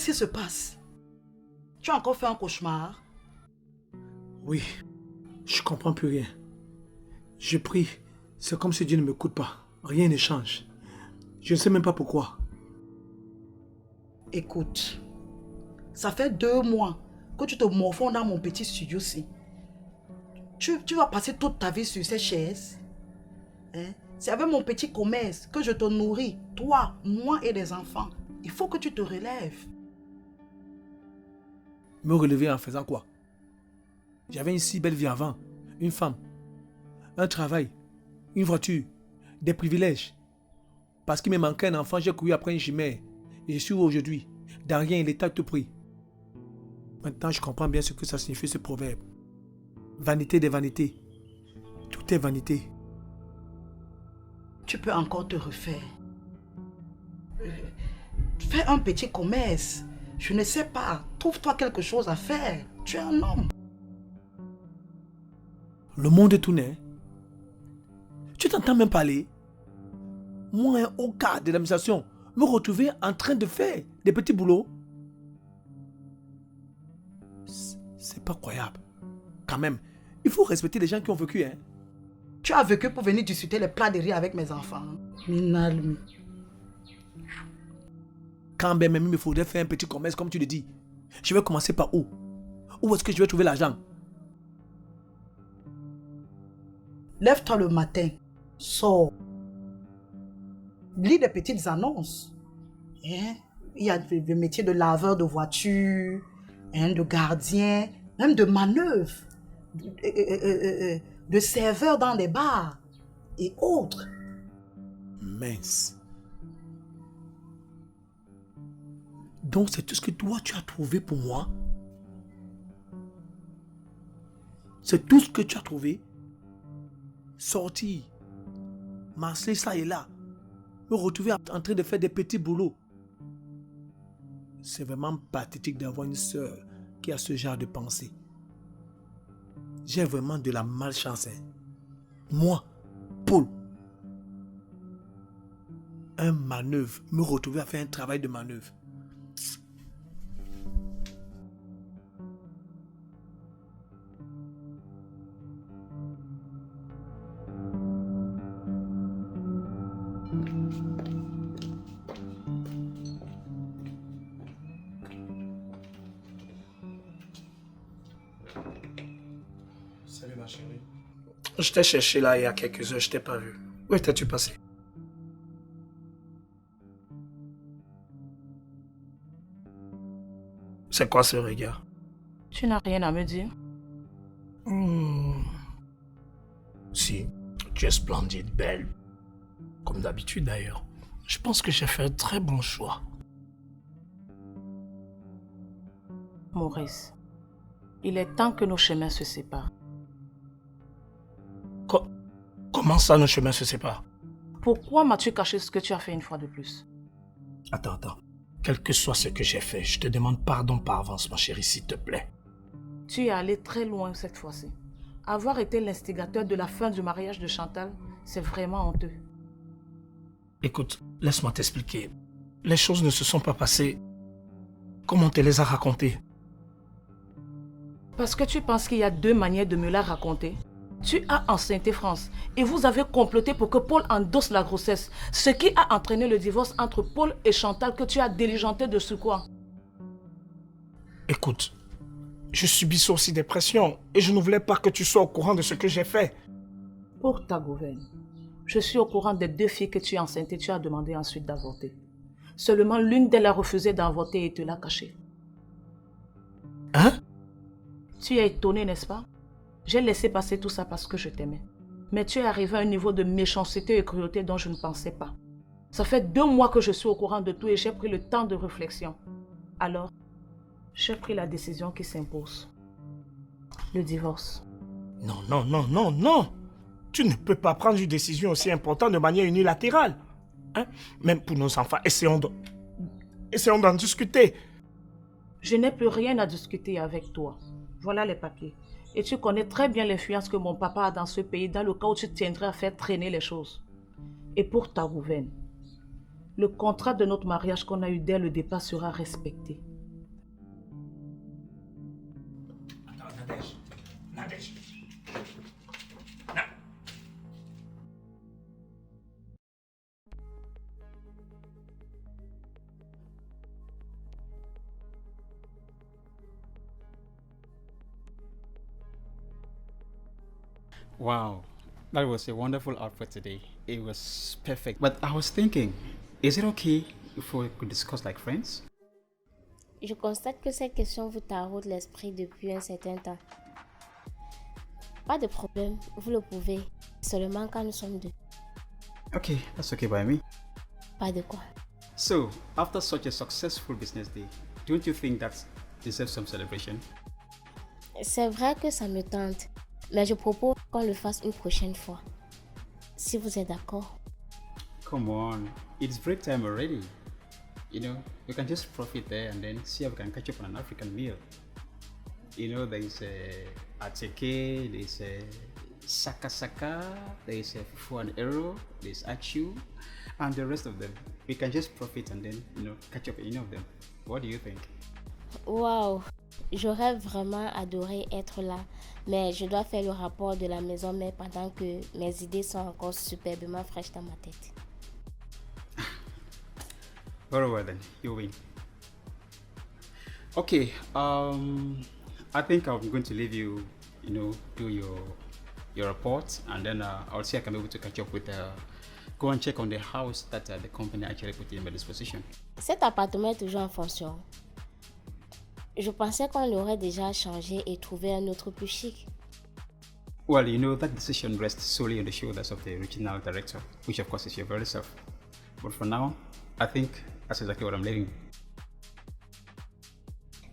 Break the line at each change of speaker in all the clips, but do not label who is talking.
Qu'est-ce qui se passe? Tu as encore fait un cauchemar?
Oui, je comprends plus rien. Je prie, c'est comme si Dieu ne m'écoute pas. Rien ne change. Je ne sais même pas pourquoi.
Écoute, ça fait 2 mois que tu te morfonds dans mon petit studio-ci. Tu vas passer toute ta vie sur cette chaise. Hein? C'est avec mon petit commerce que je te nourris, toi, moi et les enfants. Il faut que tu te relèves.
Me relever en faisant quoi? J'avais une si belle vie avant. Une femme, un travail, une voiture, des privilèges. Parce qu'il me manquait un enfant, j'ai couru après une chimère. Et je suis où aujourd'hui? Dans rien, l'État te prie. Maintenant, je comprends bien ce que ça signifie ce proverbe. Vanité des vanités. Tout est vanité.
Tu peux encore te refaire. Fais un petit commerce. Je ne sais pas. Trouve-toi quelque chose à faire. Tu es un homme.
Le monde est tout net. Tu t'entends même parler? Moi, un haut cadre de l'administration, me retrouver en train de faire des petits boulots. C'est pas croyable. Quand même, il faut respecter les gens qui ont vécu, hein.
Tu as vécu pour venir discuter les plats de riz avec mes enfants. Minalmi.
Quand même, il me faudrait faire un petit commerce comme tu le dis. Je vais commencer par où? Où est-ce que je vais trouver l'argent?
Lève-toi le matin. Sors. Lis des petites annonces. Hein? Il y a le métier de laveur de voiture, hein, de gardien, même de manœuvre, de serveur dans les bars et autres.
Mince. Donc c'est tout ce que toi tu as trouvé pour moi? C'est tout ce que tu as trouvé? Sortir, marcher ça et là, me retrouver en train de faire des petits boulots. C'est vraiment pathétique d'avoir une sœur qui a ce genre de pensée. J'ai vraiment de la malchance. Hein. Moi, Paul, un manœuvre, me retrouver à faire un travail de manœuvre.
Salut ma chérie. Je t'ai cherché là il y a quelques heures, je t'ai pas vu. Où étais-tu passé? C'est quoi ce regard?
Tu n'as rien à me dire?
Si, tu es splendide, belle. Comme d'habitude d'ailleurs. Je pense que j'ai fait un très bon choix.
Maurice, il est temps que nos chemins se séparent.
Comment ça nos chemins se séparent?
Pourquoi m'as-tu caché ce que tu as fait une fois de plus?
Attends. Quel que soit ce que j'ai fait, je te demande pardon par avance, ma chérie, s'il te plaît.
Tu es allé très loin cette fois-ci. Avoir été l'instigateur de la fin du mariage de Chantal, c'est vraiment honteux.
Écoute, laisse-moi t'expliquer. Les choses ne se sont pas passées comme on te les a racontées.
Parce que tu penses qu'il y a 2 manières de me la raconter. Tu as enceinté France et vous avez comploté pour que Paul endosse la grossesse, ce qui a entraîné le divorce entre Paul et Chantal que tu as diligenté de ce quoi.
Écoute, je subissais aussi des pressions et je ne voulais pas que tu sois au courant de ce que j'ai fait.
Pour ta gouverne, je suis au courant des 2 filles que tu as enceintes et tu as demandé ensuite d'avorter. Seulement l'une d'elles a refusé d'avorter et te l'a cachée.
Hein?
Tu es étonné, n'est-ce pas? J'ai laissé passer tout ça parce que je t'aimais. Mais tu es arrivé à un niveau de méchanceté et cruauté dont je ne pensais pas. Ça fait 2 mois que je suis au courant de tout et j'ai pris le temps de réflexion. Alors, j'ai pris la décision qui s'impose. Le divorce.
Non. Tu ne peux pas prendre une décision aussi importante de manière unilatérale. Hein? Même pour nos enfants, essayons d'en discuter.
Je n'ai plus rien à discuter avec toi. Voilà les papiers. Et tu connais très bien l'influence que mon papa a dans ce pays dans le cas où tu tiendrais à faire traîner les choses. Et pour ta gouverne, le contrat de notre mariage qu'on a eu dès le départ sera respecté.
Wow, that was a wonderful outfit today. It was perfect. But I was thinking, is it okay if we could discuss like friends?
Je constate que cette question vous taraude l'esprit depuis un certain temps. Pas de problème, vous le pouvez. Seulement quand nous sommes deux.
Okay, that's okay by me.
Pas de quoi.
So, after such a successful business day, don't you think that deserves some celebration?
C'est vrai que ça me tente, mais je propose qu'on le fasse une prochaine fois. Si vous êtes d'accord.
Come on, it's break time already. You know, we can just profit there and then see how we can catch up on an African meal. You know, there is a ateke, there is a saka saka, there is a fufu and ero, there is achu, and the rest of them. We can just profit and then, you know, catch up on any of them. What do you think?
Waouh, j'aurais vraiment adoré être là, mais je dois faire le rapport de la maison mère pendant que mes idées sont encore superbement fraîches dans ma tête.
Very well then, you win. Okay, I think I'm going to leave you, you know, do your report, and then I'll see if I can be able to catch up with, go and check on the house that the company actually put in my disposition.
Cet appartement est toujours en fonction. Je pensais qu'on l'aurait déjà changé et trouvé un autre plus chic.
Well, you know, that decision rests solely on the shoulders of the regional director, which of course is your very self. But for now, I think that's exactly what I'm leaving.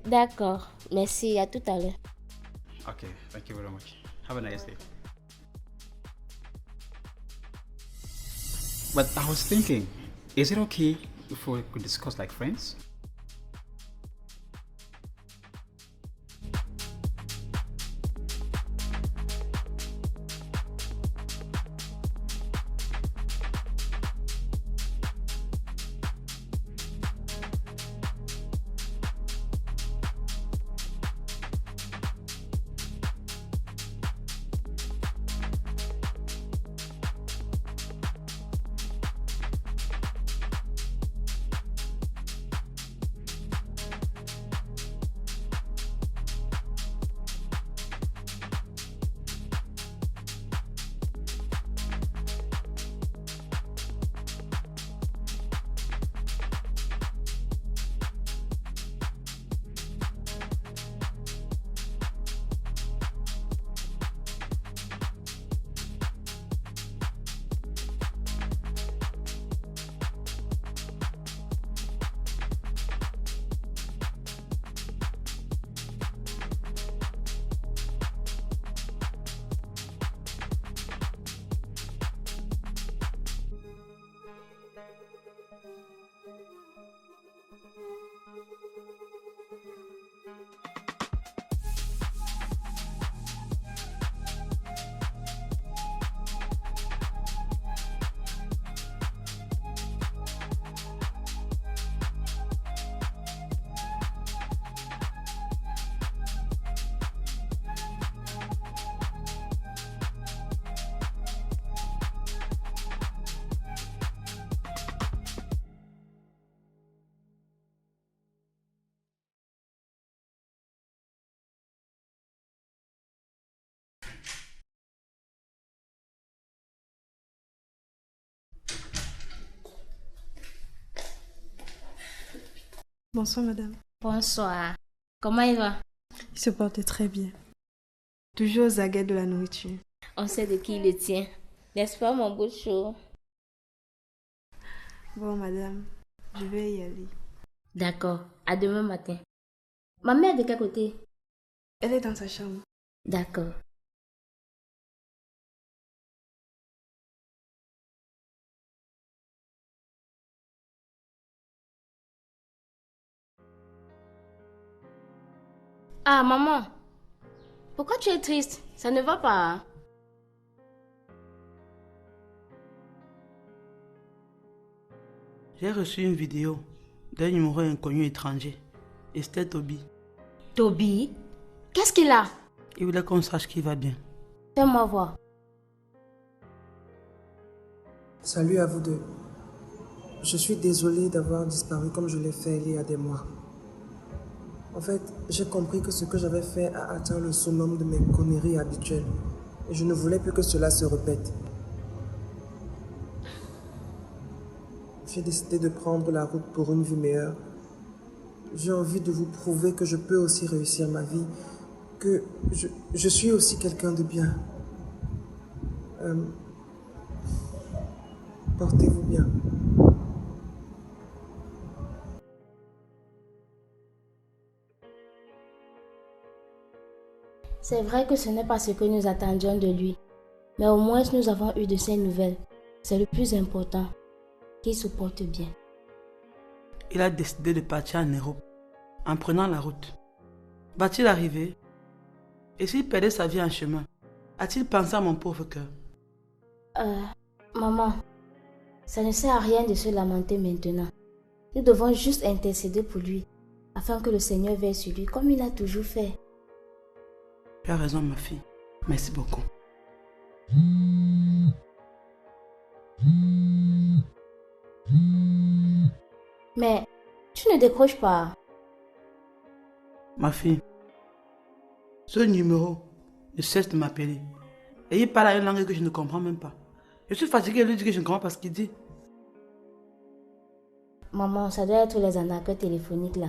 D'accord, merci, à tout à l'heure.
Okay, thank you very much. Have a nice day. But I was thinking, is it okay if we could discuss like friends?
Bonsoir madame.
Bonsoir. Comment il va?
Il se porte très bien. Toujours aux aguets de la nourriture.
On sait de qui il le tient. N'est-ce pas mon beau chou?
Bon madame, je vais y aller.
D'accord, à demain matin. Ma mère de quel côté?
Elle est dans sa chambre.
D'accord. Ah, maman. Pourquoi tu es triste? Ça ne va pas, hein?
J'ai reçu une vidéo d'un numéro inconnu étranger, Esther Toby.
Toby? Qu'est-ce qu'il a?
Il voulait qu'on sache qu'il va bien.
Fais-moi voir.
Salut à vous deux. Je suis désolée d'avoir disparu comme je l'ai fait il y a des mois. En fait, j'ai compris que ce que j'avais fait a atteint le summum de mes conneries habituelles. Et je ne voulais plus que cela se répète. J'ai décidé de prendre la route pour une vie meilleure. J'ai envie de vous prouver que je peux aussi réussir ma vie, que je suis aussi quelqu'un de bien. Portez-vous bien.
C'est vrai que ce n'est pas ce que nous attendions de lui, mais au moins nous avons eu de ses nouvelles. C'est le plus important, qu'il se porte bien.
Il a décidé de partir en Europe, en prenant la route. Va-t-il arriver? Et s'il perdait sa vie en chemin, a-t-il pensé à mon pauvre cœur?
Maman, ça ne sert à rien de se lamenter maintenant. Nous devons juste intercéder pour lui, afin que le Seigneur veille sur lui comme il a toujours fait.
Tu as raison, ma fille. Merci beaucoup.
Mais tu ne décroches pas.
Ma fille, ce numéro ne cesse de m'appeler. Et il parle une langue que je ne comprends même pas. Je suis fatigué de lui dire que je ne comprends pas ce qu'il dit.
Maman, ça doit être les arnaqueurs téléphoniques là.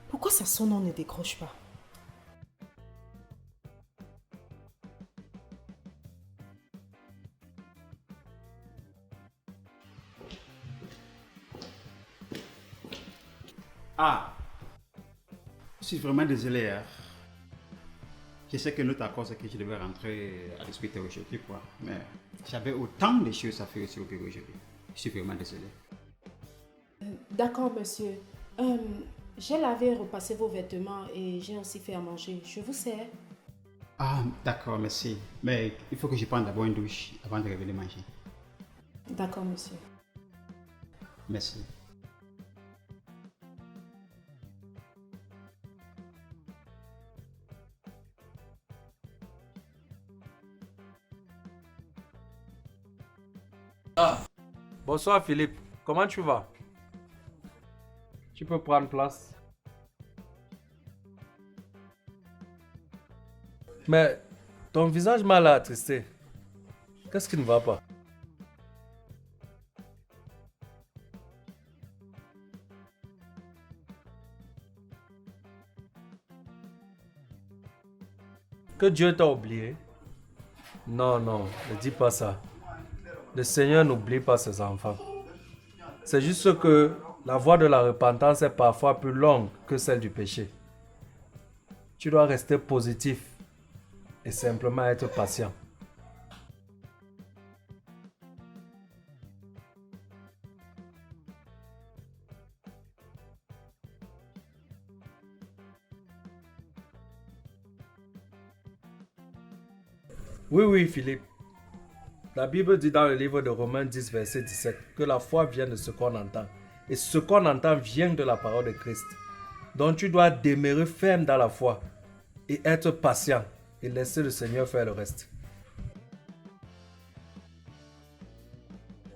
Pourquoi ça sonne, on ne décroche pas?
Ah, je suis vraiment désolé. Hein. Je sais que notre accord, c'est que je devais rentrer à discuter aujourd'hui, quoi. Mais j'avais autant de choses à faire aussi au bureau aujourd'hui. Je suis vraiment désolé.
D'accord, monsieur. J'ai lavé et repassé vos vêtements et j'ai aussi fait à manger. Je vous sers.
Ah, d'accord, merci. Mais il faut que je prenne d'abord une douche avant de revenir manger.
D'accord, monsieur.
Merci.
Bonsoir Philippe, comment tu vas? Tu peux prendre place. Mais ton visage m'a l'air attristé. Qu'est-ce qui ne va pas? Que Dieu t'a oublié? Non, non, ne dis pas ça. Le Seigneur n'oublie pas ses enfants. C'est juste que la voie de la repentance est parfois plus longue que celle du péché. Tu dois rester positif et simplement être patient. Oui, Philippe. La Bible dit dans le livre de Romains 10, verset 17, que la foi vient de ce qu'on entend. Et ce qu'on entend vient de la parole de Christ. Donc tu dois demeurer ferme dans la foi et être patient et laisser le Seigneur faire le reste.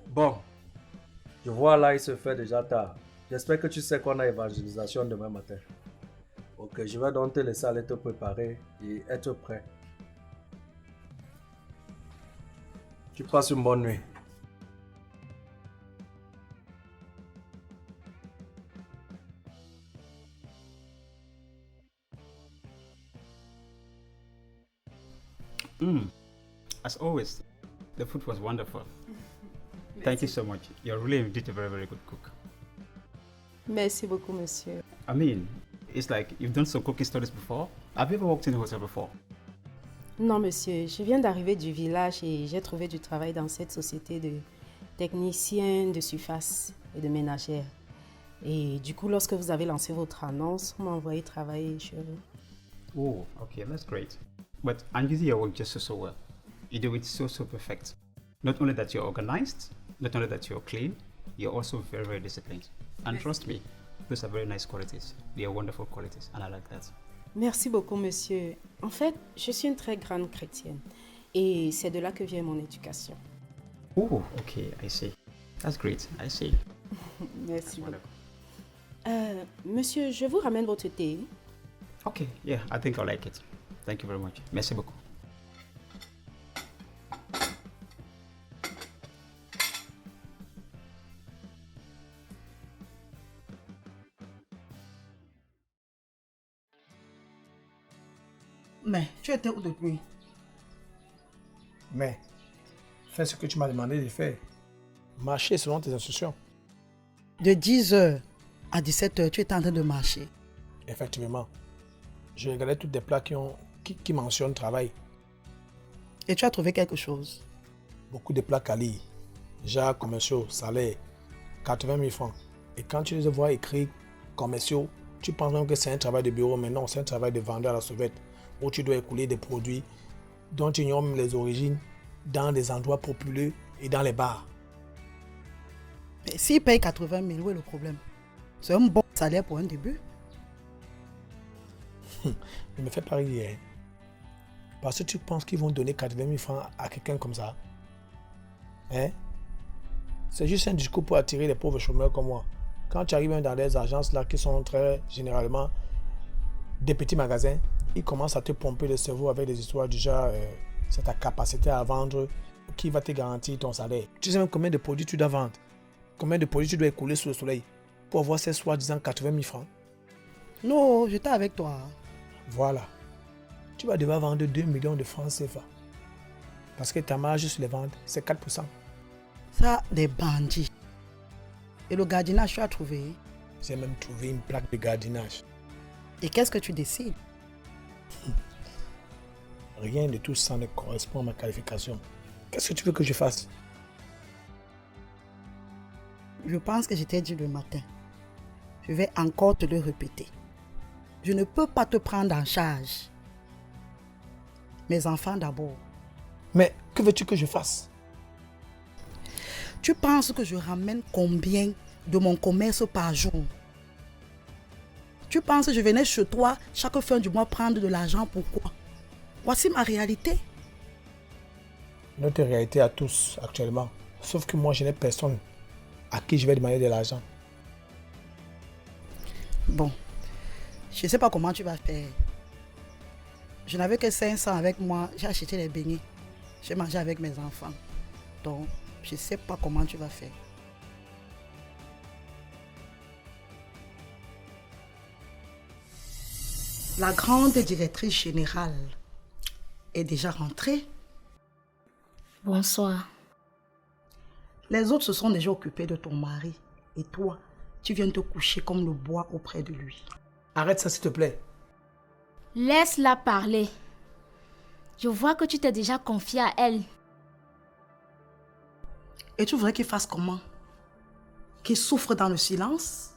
Bon, je vois là, il se fait déjà tard. J'espère que tu sais qu'on a évangélisation demain matin. Ok, je vais donc te laisser aller te préparer et être prêt. Tu passes une bonne nuit.
As always, the food was wonderful. Thank you so much. You're really indeed a very, very good cook.
Merci beaucoup, monsieur.
I mean, it's like you've done some cooking studies before. Have you ever worked in a hotel before?
Non, monsieur. Je viens d'arriver du village et j'ai trouvé du travail dans cette société de techniciens de surface et de ménagères. Et du coup, lorsque vous avez lancé votre annonce, on m'a envoyé travailler chez vous.
Oh, okay, that's great. But and you do your work just so well. You do it so perfect. Not only that you're organized, not only that you're clean, you're also very, very disciplined. And trust me, Those are very nice qualities. They are wonderful qualities, and I like that.
Merci beaucoup, monsieur. En fait, je suis une très grande chrétienne. Et c'est de là que vient mon éducation.
Oh, okay, I see. That's great. I see.
Merci beaucoup. Monsieur, je vous ramène votre thé.
Okay, yeah, I think I like it. Thank you very much. Merci beaucoup.
Mais tu étais où depuis?
Mais, fais ce que tu m'as demandé de faire. Marcher selon tes instructions.
De 10h à 17h, tu étais en train de marcher.
Effectivement. Je regardais tous des plats qui mentionnent travail.
Et tu as trouvé quelque chose?
Beaucoup de plats quali, genre commerciaux, salaires, 80 000 francs. Et quand tu les vois écrits commerciaux, tu penses même que c'est un travail de bureau, mais non, c'est un travail de vendeur à la sauvette, où tu dois écouler des produits dont tu ignores même les origines dans des endroits populeux et dans les bars.
Mais s'ils payent 80 000, où est le problème? C'est un bon salaire pour un début.
Ne me fais pas rire. Hein. Parce que tu penses qu'ils vont donner 80 000 francs à quelqu'un comme ça. Hein? C'est juste un discours pour attirer les pauvres chômeurs comme moi. Quand tu arrives dans des agences là qui sont très généralement des petits magasins, ils commencent à te pomper le cerveau avec des histoires du genre c'est ta capacité à vendre qui va te garantir ton salaire. Tu sais même combien de produits tu dois vendre, combien de produits tu dois écouler sous le soleil pour avoir ces soi-disant 80 000 francs.
Non, j'étais avec toi.
Voilà. Tu vas devoir vendre 2 millions de francs CFA. Parce que ta marge sur les ventes, c'est 4%.
Ça, des bandits. Et le gardiennage, tu as trouvé?
J'ai même trouvé une plaque de gardiennage.
Et qu'est-ce que tu décides?
Rien de tout ça ne correspond à ma qualification. Qu'est-ce que tu veux que je fasse?
Je pense que je t'ai dit le matin. Je vais encore te le répéter. Je ne peux pas te prendre en charge. Mes enfants d'abord.
Mais que veux-tu que je fasse?
Tu penses que je ramène combien de mon commerce par jour? Tu penses que je venais chez toi chaque fin du mois prendre de l'argent? Pourquoi? Voici ma réalité.
Notre réalité à tous actuellement. Sauf que moi, je n'ai personne à qui je vais demander de l'argent.
Bon, je ne sais pas comment tu vas faire. Je n'avais que 500 avec moi. J'ai acheté les beignets. J'ai mangé avec mes enfants. Donc, je ne sais pas comment tu vas faire. La grande directrice générale est déjà rentrée.
Bonsoir.
Les autres se sont déjà occupés de ton mari. Et toi, tu viens te coucher comme le bois auprès de lui.
Arrête ça, s'il te plaît.
Laisse-la parler. Je vois que tu t'es déjà confié à elle.
Et tu voudrais qu'il fasse comment? Qu'il souffre dans le silence?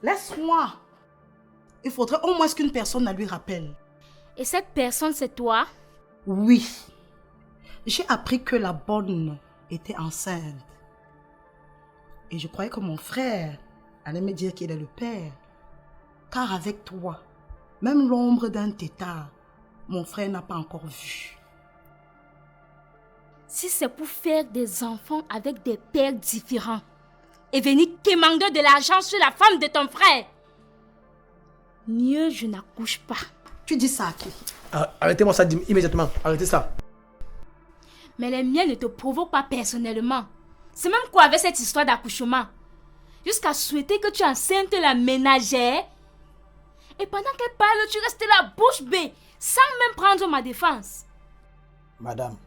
Laisse-moi. Il faudrait au moins qu'une personne la lui rappelle.
Et cette personne, c'est toi?
Oui. J'ai appris que la bonne était enceinte. Et je croyais que mon frère allait me dire qu'il est le père. Car avec toi, même l'ombre d'un tétard, mon frère n'a pas encore vu.
Si c'est pour faire des enfants avec des pères différents et venir quémander de l'argent sur la femme de ton frère, mieux je n'accouche pas.
Tu dis ça à qui?
Arrêtez-moi ça immédiatement. Arrêtez ça.
Mais les miens ne te provoquent pas personnellement. C'est même quoi avec cette histoire d'accouchement? Jusqu'à souhaiter que tu enceintes la ménagère. Et pendant qu'elle parle, tu restes la bouche bée, sans même prendre ma défense.
Madame,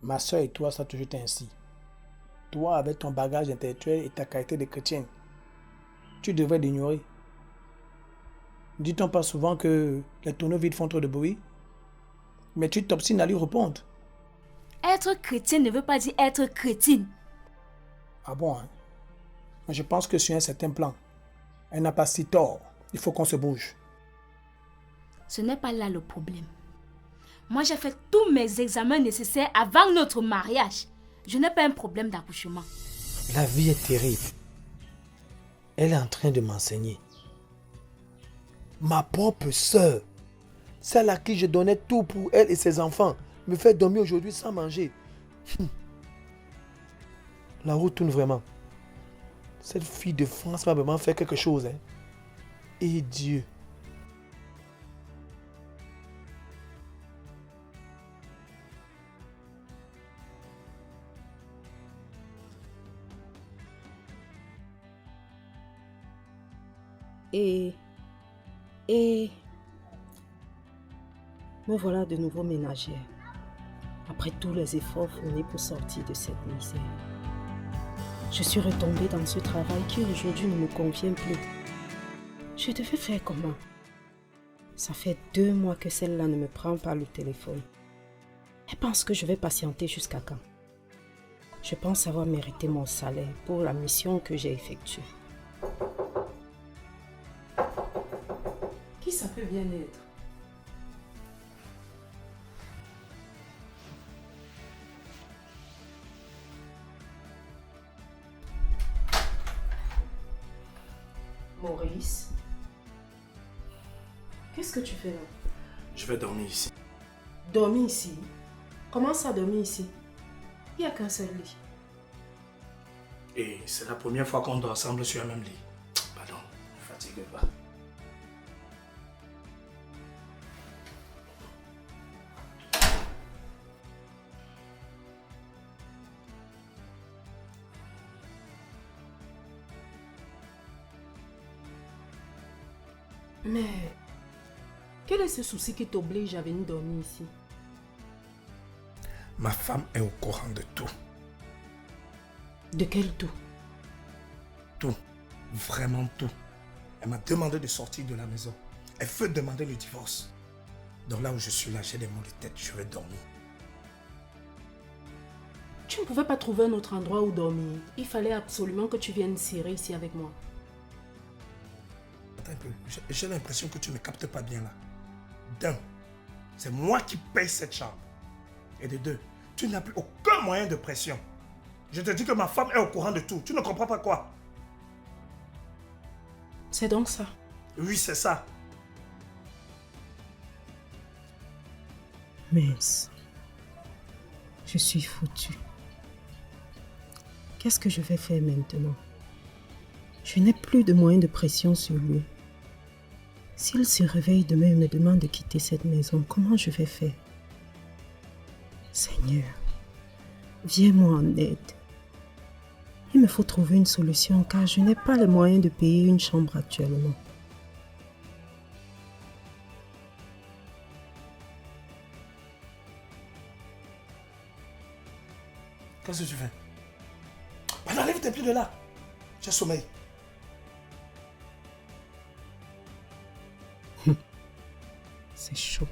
ma soeur et toi, ça a toujours été ainsi. Toi, avec ton bagage intellectuel et ta qualité de chrétienne, tu devrais l'ignorer. Dit-on pas souvent que les tonneaux vides font trop de bruit? Mais tu t'obstines à lui répondre.
Être chrétien ne veut pas dire être chrétienne.
Ah bon, hein? Mais je pense que sur un certain plan, elle n'a pas si tort. Il faut qu'on se bouge.
Ce n'est pas là le problème. Moi, j'ai fait tous mes examens nécessaires avant notre mariage. Je n'ai pas un problème d'accouchement.
La vie est terrible. Elle est en train de m'enseigner. Ma propre sœur, celle à qui je donnais tout pour elle et ses enfants, me fait dormir aujourd'hui sans manger. La route tourne vraiment. Cette fille de France m'a vraiment fait quelque chose. Hein. Et Dieu.
Et me voilà de nouveau ménagère. Après tous les efforts fournis pour sortir de cette misère. Je suis retombée dans ce travail qui aujourd'hui ne me convient plus. Je devais faire comment? Ça fait 2 mois que celle-là ne me prend pas le téléphone. Elle pense que je vais patienter jusqu'à quand? Je pense avoir mérité mon salaire pour la mission que j'ai effectuée. Qui ça peut bien être? Maurice, qu'est-ce que tu fais là?
Je vais dormir ici.
Dormir ici? Comment ça dormir ici? Il n'y a qu'un seul lit.
Et c'est la première fois qu'on dort ensemble sur un même lit. Pardon, ne fatigue pas.
Mais quel est ce souci qui t'oblige à venir dormir ici?
Ma femme est au courant de tout.
De quel tout?
Tout. Vraiment tout. Elle m'a demandé de sortir de la maison. Elle veut demander le divorce. Donc là où je suis là, j'ai des maux de tête. Je vais dormir.
Tu ne pouvais pas trouver un autre endroit où dormir. Il fallait absolument que tu viennes serrer ici avec moi.
Attends un peu. J'ai l'impression que tu ne me captes pas bien là. D'un, c'est moi qui paye cette chambre. Et de deux, tu n'as plus aucun moyen de pression. Je te dis que ma femme est au courant de tout. Tu ne comprends pas quoi?
C'est donc ça?
Oui, c'est ça.
Mince. Je suis foutue. Qu'est-ce que je vais faire maintenant? Je n'ai plus de moyens de pression sur lui. S'il se réveille demain et me demande de quitter cette maison, comment je vais faire? Seigneur, viens-moi en aide. Il me faut trouver une solution car je n'ai pas les moyens de payer une chambre actuellement.
Qu'est-ce que tu fais? Bah, enlève tes pieds de là. J'ai sommeil.
C'est chaud.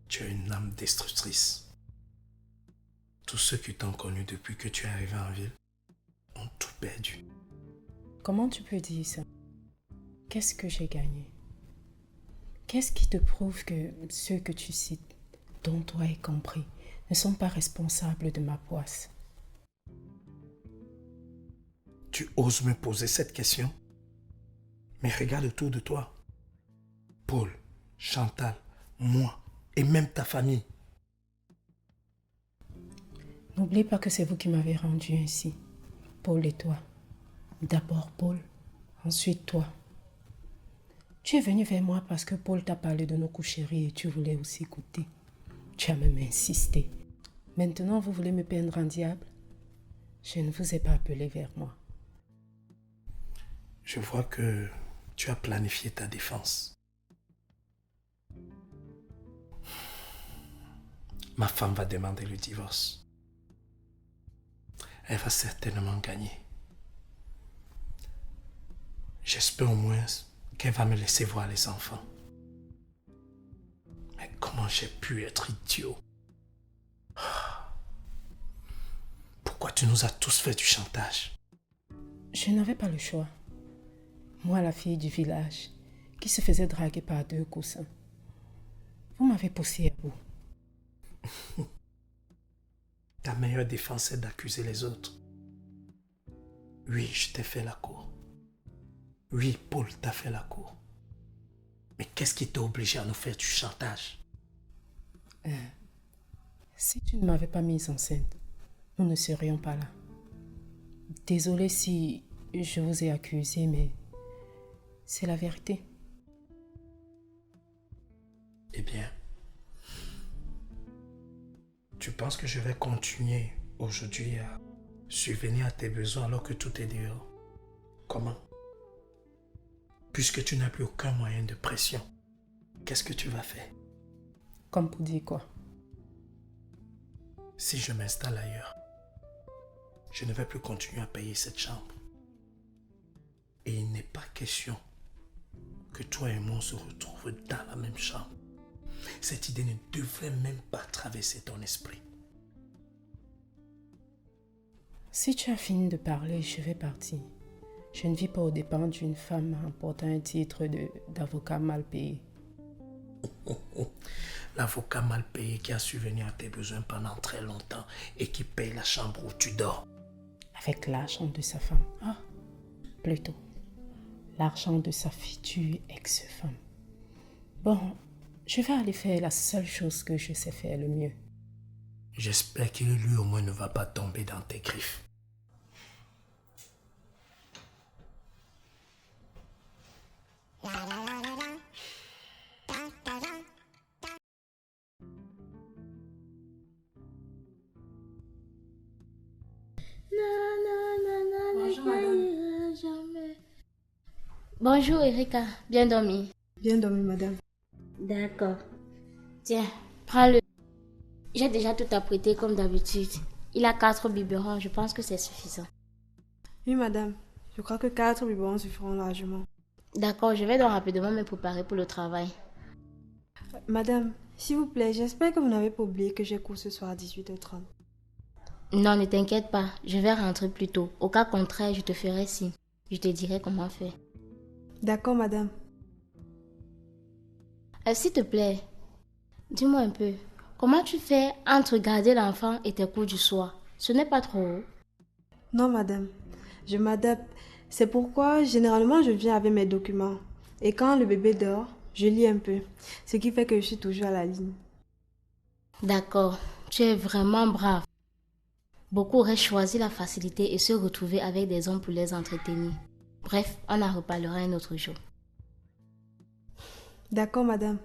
Tu es une âme destructrice. Tous ceux qui t'ont connu depuis que tu es arrivé en ville ont tout perdu.
Comment tu peux dire ça? Qu'est-ce que j'ai gagné? Qu'est-ce qui te prouve que ceux que tu cites, dont toi est compris, ne sont pas responsables de ma poisse?
Tu oses me poser cette question? Mais regarde autour de toi. Paul, Chantal, moi et même ta famille.
N'oublie pas que c'est vous qui m'avez rendu ainsi. Paul et toi. D'abord Paul, ensuite toi. Tu es venu vers moi parce que Paul t'a parlé de nos coucheries et tu voulais aussi goûter. Tu as même insisté. Maintenant, vous voulez me peindre en diable? Je ne vous ai pas appelé vers moi.
Je vois que tu as planifié ta défense. Ma femme va demander le divorce. Elle va certainement gagner. J'espère au moins qu'elle va me laisser voir les enfants. Mais comment j'ai pu être idiot? Pourquoi tu nous as tous fait du chantage?
Je n'avais pas le choix. Moi, la fille du village, qui se faisait draguer par 2 coussins. Vous m'avez poussé à bout.
Ta meilleure défense est d'accuser les autres. Oui, je t'ai fait la cour. Oui, Paul t'a fait la cour. Mais qu'est-ce qui t'a obligé à nous faire du chantage?
Si tu ne m'avais pas mise enceinte, nous ne serions pas là. Désolée si je vous ai accusé, mais c'est la vérité.
Eh bien, tu penses que je vais continuer aujourd'hui à subvenir à tes besoins alors que tout est dehors? Comment? Puisque tu n'as plus aucun moyen de pression, qu'est-ce que tu vas faire?
Comme pour dire quoi?
Si je m'installe ailleurs, je ne vais plus continuer à payer cette chambre. Et il n'est pas question que toi et moi on se retrouvent dans la même chambre. Cette idée ne devrait même pas traverser ton esprit.
Si tu as fini de parler, je vais partir. Je ne vis pas aux dépens d'une femme emportant un titre d'avocat mal payé.
L'avocat mal payé qui a subvenu à tes besoins pendant très longtemps et qui paye la chambre où tu dors.
Avec l'argent de sa femme. Ah, plutôt, l'argent de sa future ex-femme. Bon, je vais aller faire la seule chose que je sais faire le mieux.
J'espère qu'il lui au moins ne va pas tomber dans tes griffes.
Bonjour, madame. Bonjour, Erika. Bien dormi?
Bien dormi, madame.
D'accord. Tiens, prends-le. J'ai déjà tout apprêté comme d'habitude. Il a 4 biberons, je pense que c'est suffisant.
Oui, madame. Je crois que 4 biberons suffiront largement.
D'accord, je vais donc rapidement me préparer pour le travail.
Madame, s'il vous plaît, j'espère que vous n'avez pas oublié que j'ai cours ce soir à 18h30.
Non, ne t'inquiète pas, je vais rentrer plus tôt. Au cas contraire, je te ferai signe. Je te dirai comment faire.
D'accord, madame.
S'il te plaît, dis-moi un peu, comment tu fais entre garder l'enfant et tes cours du soir? Ce n'est pas trop haut?
Non, madame. Je m'adapte. C'est pourquoi, généralement, je viens avec mes documents. Et quand le bébé dort, je lis un peu. Ce qui fait que je suis toujours à la ligne.
D'accord, tu es vraiment brave. Beaucoup auraient choisi la facilité et se retrouver avec des hommes pour les entretenir. Bref, on en reparlera un autre jour.
D'accord, madame.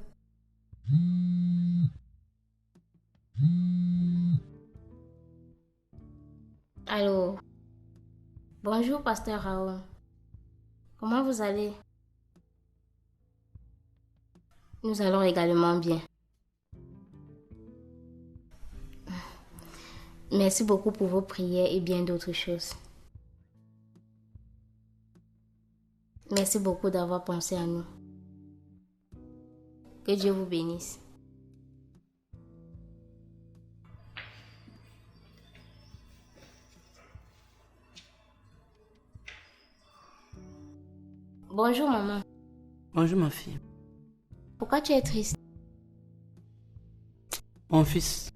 Allô. Bonjour, pasteur Raoul. Comment vous allez? Nous allons également bien. Merci beaucoup pour vos prières et bien d'autres choses. Merci beaucoup d'avoir pensé à nous. Que Dieu vous bénisse. Bonjour maman.
Bonjour ma fille.
Pourquoi tu es triste?
Mon fils.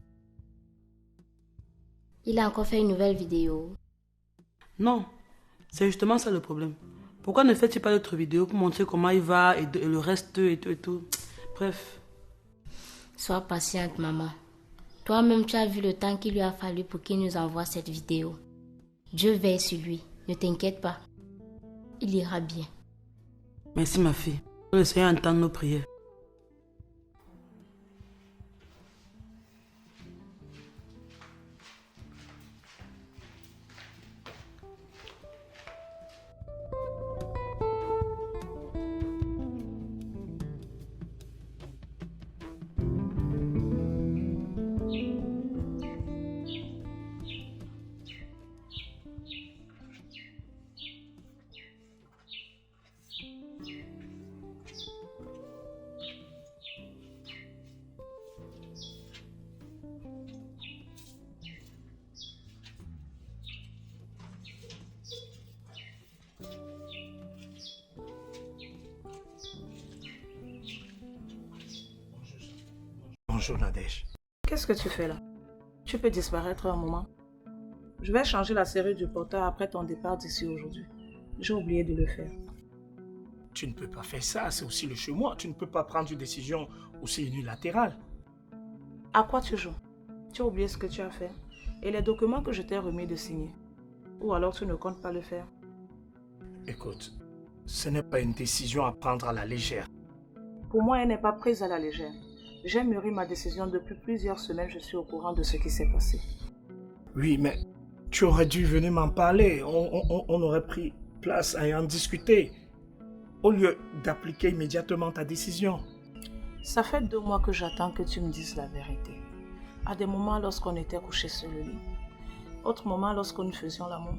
Il a encore fait une nouvelle vidéo.
Non, c'est justement ça le problème. Pourquoi ne fais-tu pas d'autres vidéos pour montrer comment il va et le reste et tout. Bref.
Sois patiente maman. Toi-même tu as vu le temps qu'il lui a fallu pour qu'il nous envoie cette vidéo. Dieu veille sur lui. Ne t'inquiète pas. Il ira bien.
Merci ma fille. Que le Seigneur entende nos prières.
Bonjour Nadège.
Qu'est-ce que tu fais là? Tu peux disparaître un moment. Je vais changer la serrure du porteur après ton départ d'ici aujourd'hui. J'ai oublié de le faire.
Tu ne peux pas faire ça, c'est aussi le chez moi. Tu ne peux pas prendre une décision aussi unilatérale.
À quoi tu joues? Tu as oublié ce que tu as fait et les documents que je t'ai remis de signer. Ou alors tu ne comptes pas le faire.
Écoute, ce n'est pas une décision à prendre à la légère.
Pour moi, elle n'est pas prise à la légère. J'ai mûri ma décision depuis plusieurs semaines, je suis au courant de ce qui s'est passé.
Oui, mais tu aurais dû venir m'en parler. On aurait pris place à en discuter. Au lieu d'appliquer immédiatement ta décision.
Ça fait 2 mois que j'attends que tu me dises la vérité. À des moments lorsqu'on était couchés sur le lit. Autres moments lorsque nous faisions l'amour.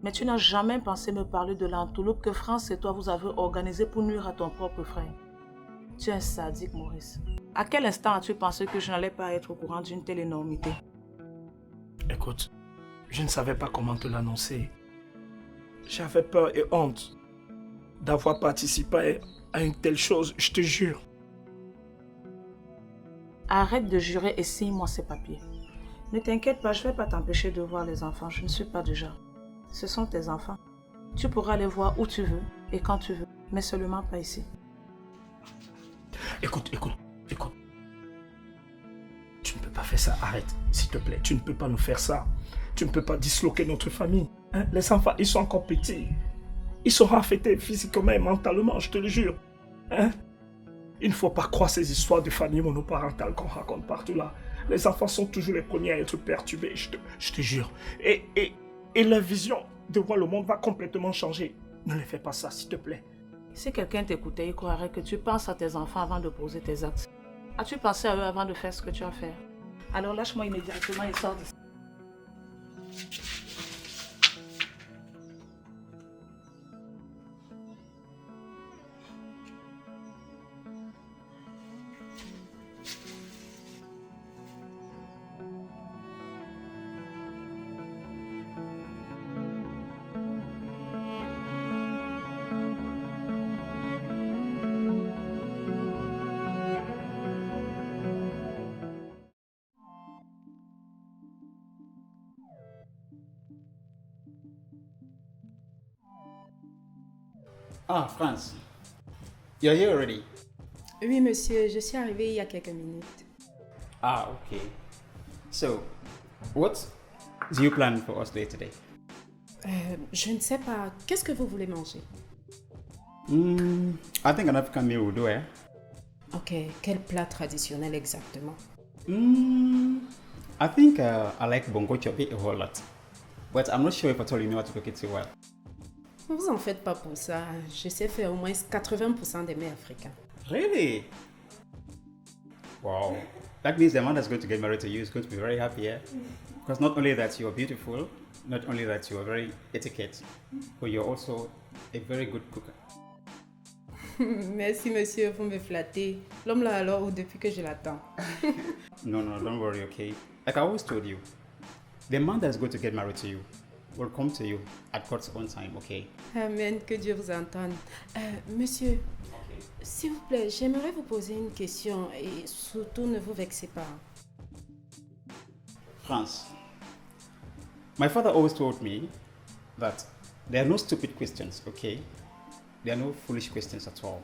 Mais tu n'as jamais pensé me parler de l'entourloupe que France et toi vous avez organisé pour nuire à ton propre frère. Tu es un sadique, Maurice. À quel instant as-tu pensé que je n'allais pas être au courant d'une telle énormité?
Écoute, je ne savais pas comment te l'annoncer. J'avais peur et honte d'avoir participé à une telle chose, je te jure.
Arrête de jurer et signe-moi ces papiers. Ne t'inquiète pas, je ne vais pas t'empêcher de voir les enfants. Je ne suis pas de genre. Ce sont tes enfants. Tu pourras les voir où tu veux et quand tu veux, mais seulement pas ici.
Écoute. Tu ne peux pas faire ça, arrête, s'il te plaît. Tu ne peux pas nous faire ça. Tu ne peux pas disloquer notre famille. Hein? Les enfants, ils sont encore petits. Ils seront affectés physiquement et mentalement, je te le jure. Hein? Il ne faut pas croire ces histoires de famille monoparentale qu'on raconte partout là. Les enfants sont toujours les premiers à être perturbés, je te jure. Et leur vision de voir le monde va complètement changer. Ne les fais pas ça, s'il te plaît.
Si quelqu'un t'écoutait, il croirait que tu penses à tes enfants avant de poser tes actes. As-tu pensé à eux avant de faire ce que tu as fait? Alors lâche-moi immédiatement et sors d'ici.
Ah, France. You're here already?
Oui, monsieur, je suis arrivée il y a quelques minutes.
Ah, okay. So, what do you plan for us today?
Je ne sais pas. Qu'est-ce que vous voulez manger?
I think an African meal will do, eh?
Ok, quel plat traditionnel exactement?
I think I like bongo chopi a whole lot. But I'm not sure if at all you know how to cook it so well.
Vous en faites pas pour ça. Je sais faire au moins 80% des mets africains.
Really? Wow. That means the man that's going to get married to you is going to be very happy, yeah? Because not only that you are beautiful, not only that you are very etiquette, but you're also a very good cooker.
Merci monsieur, vous me flattez. L'homme là alors depuis que je l'attends.
No, don't worry, okay? Like I always told you, the man that's going to get married to you will come to you at God's own time, okay?
Amen, que Dieu vous entende. Monsieur, s'il vous plaît, j'aimerais vous poser une question et surtout ne vous vexez pas.
France, my father always told me that there are no stupid questions, okay? There are no foolish questions at all.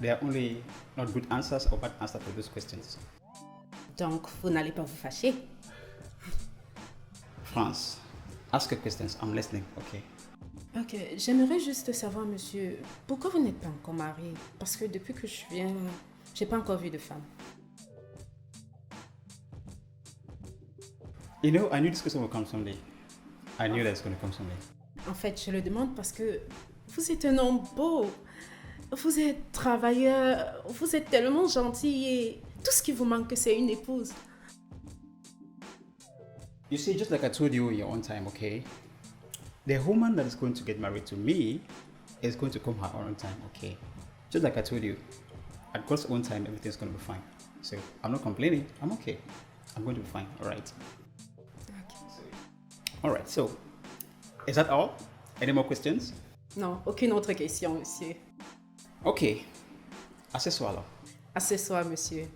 There are only not good answers or bad answers to those questions.
Donc, vous n'allez pas vous fâcher?
France, ask your questions. I'm listening, okay?
Ok, j'aimerais juste savoir, monsieur, pourquoi vous n'êtes pas encore marié? Parce que depuis que je viens, j'ai pas encore vu de femme.
You know, I knew this question would come someday. I knew that's going to come someday.
En fait, je le demande parce que vous êtes un homme beau. Vous êtes travailleur. Vous êtes tellement gentil et tout ce qui vous manque, c'est une épouse.
You see, just like I told you in your own time, okay? The woman that is going to get married to me is going to come her own time, okay? Just like I told you, at God's own time, everything's going to be fine. So I'm not complaining. I'm okay. I'm going to be fine, all right? All right, so is that all? Any more questions?
Non, aucune autre question, monsieur.
Okay. Accessoire alors.
Accessoire, monsieur.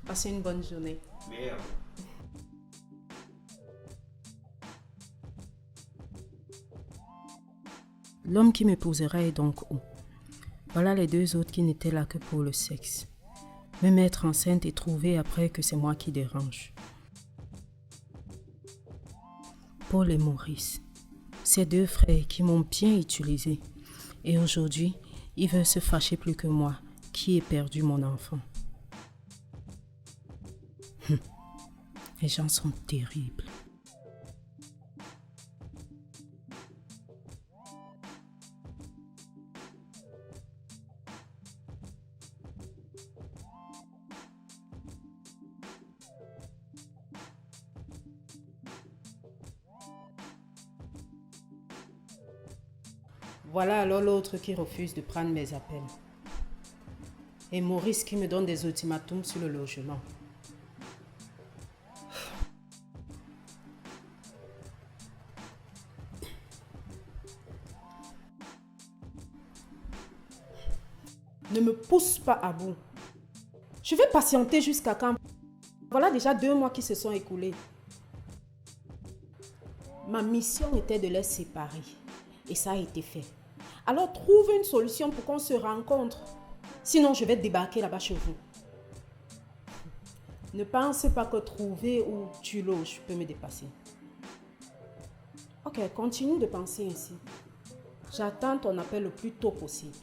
Passez une bonne journée.
Merde.
L'homme qui m'épousera est donc où? Voilà les deux autres qui n'étaient là que pour le sexe. Me mettre enceinte et trouver après que c'est moi qui dérange. Paul et Maurice, ces deux frères qui m'ont bien utilisé. Et aujourd'hui, ils veulent se fâcher plus que moi, qui ai perdu mon enfant. Les gens sont terribles. Voilà alors l'autre qui refuse de prendre mes appels. Et Maurice qui me donne des ultimatums sur le logement. Ne me pousse pas à bout. Je vais patienter jusqu'à quand? Voilà déjà 2 mois qui se sont écoulés. Ma mission était de les séparer. Et ça a été fait. Alors trouve une solution pour qu'on se rencontre. Sinon, je vais débarquer là-bas chez vous. Ne pense pas que trouver où tu loges peut me dépasser. Ok, continue de penser ainsi. J'attends ton appel le plus tôt possible.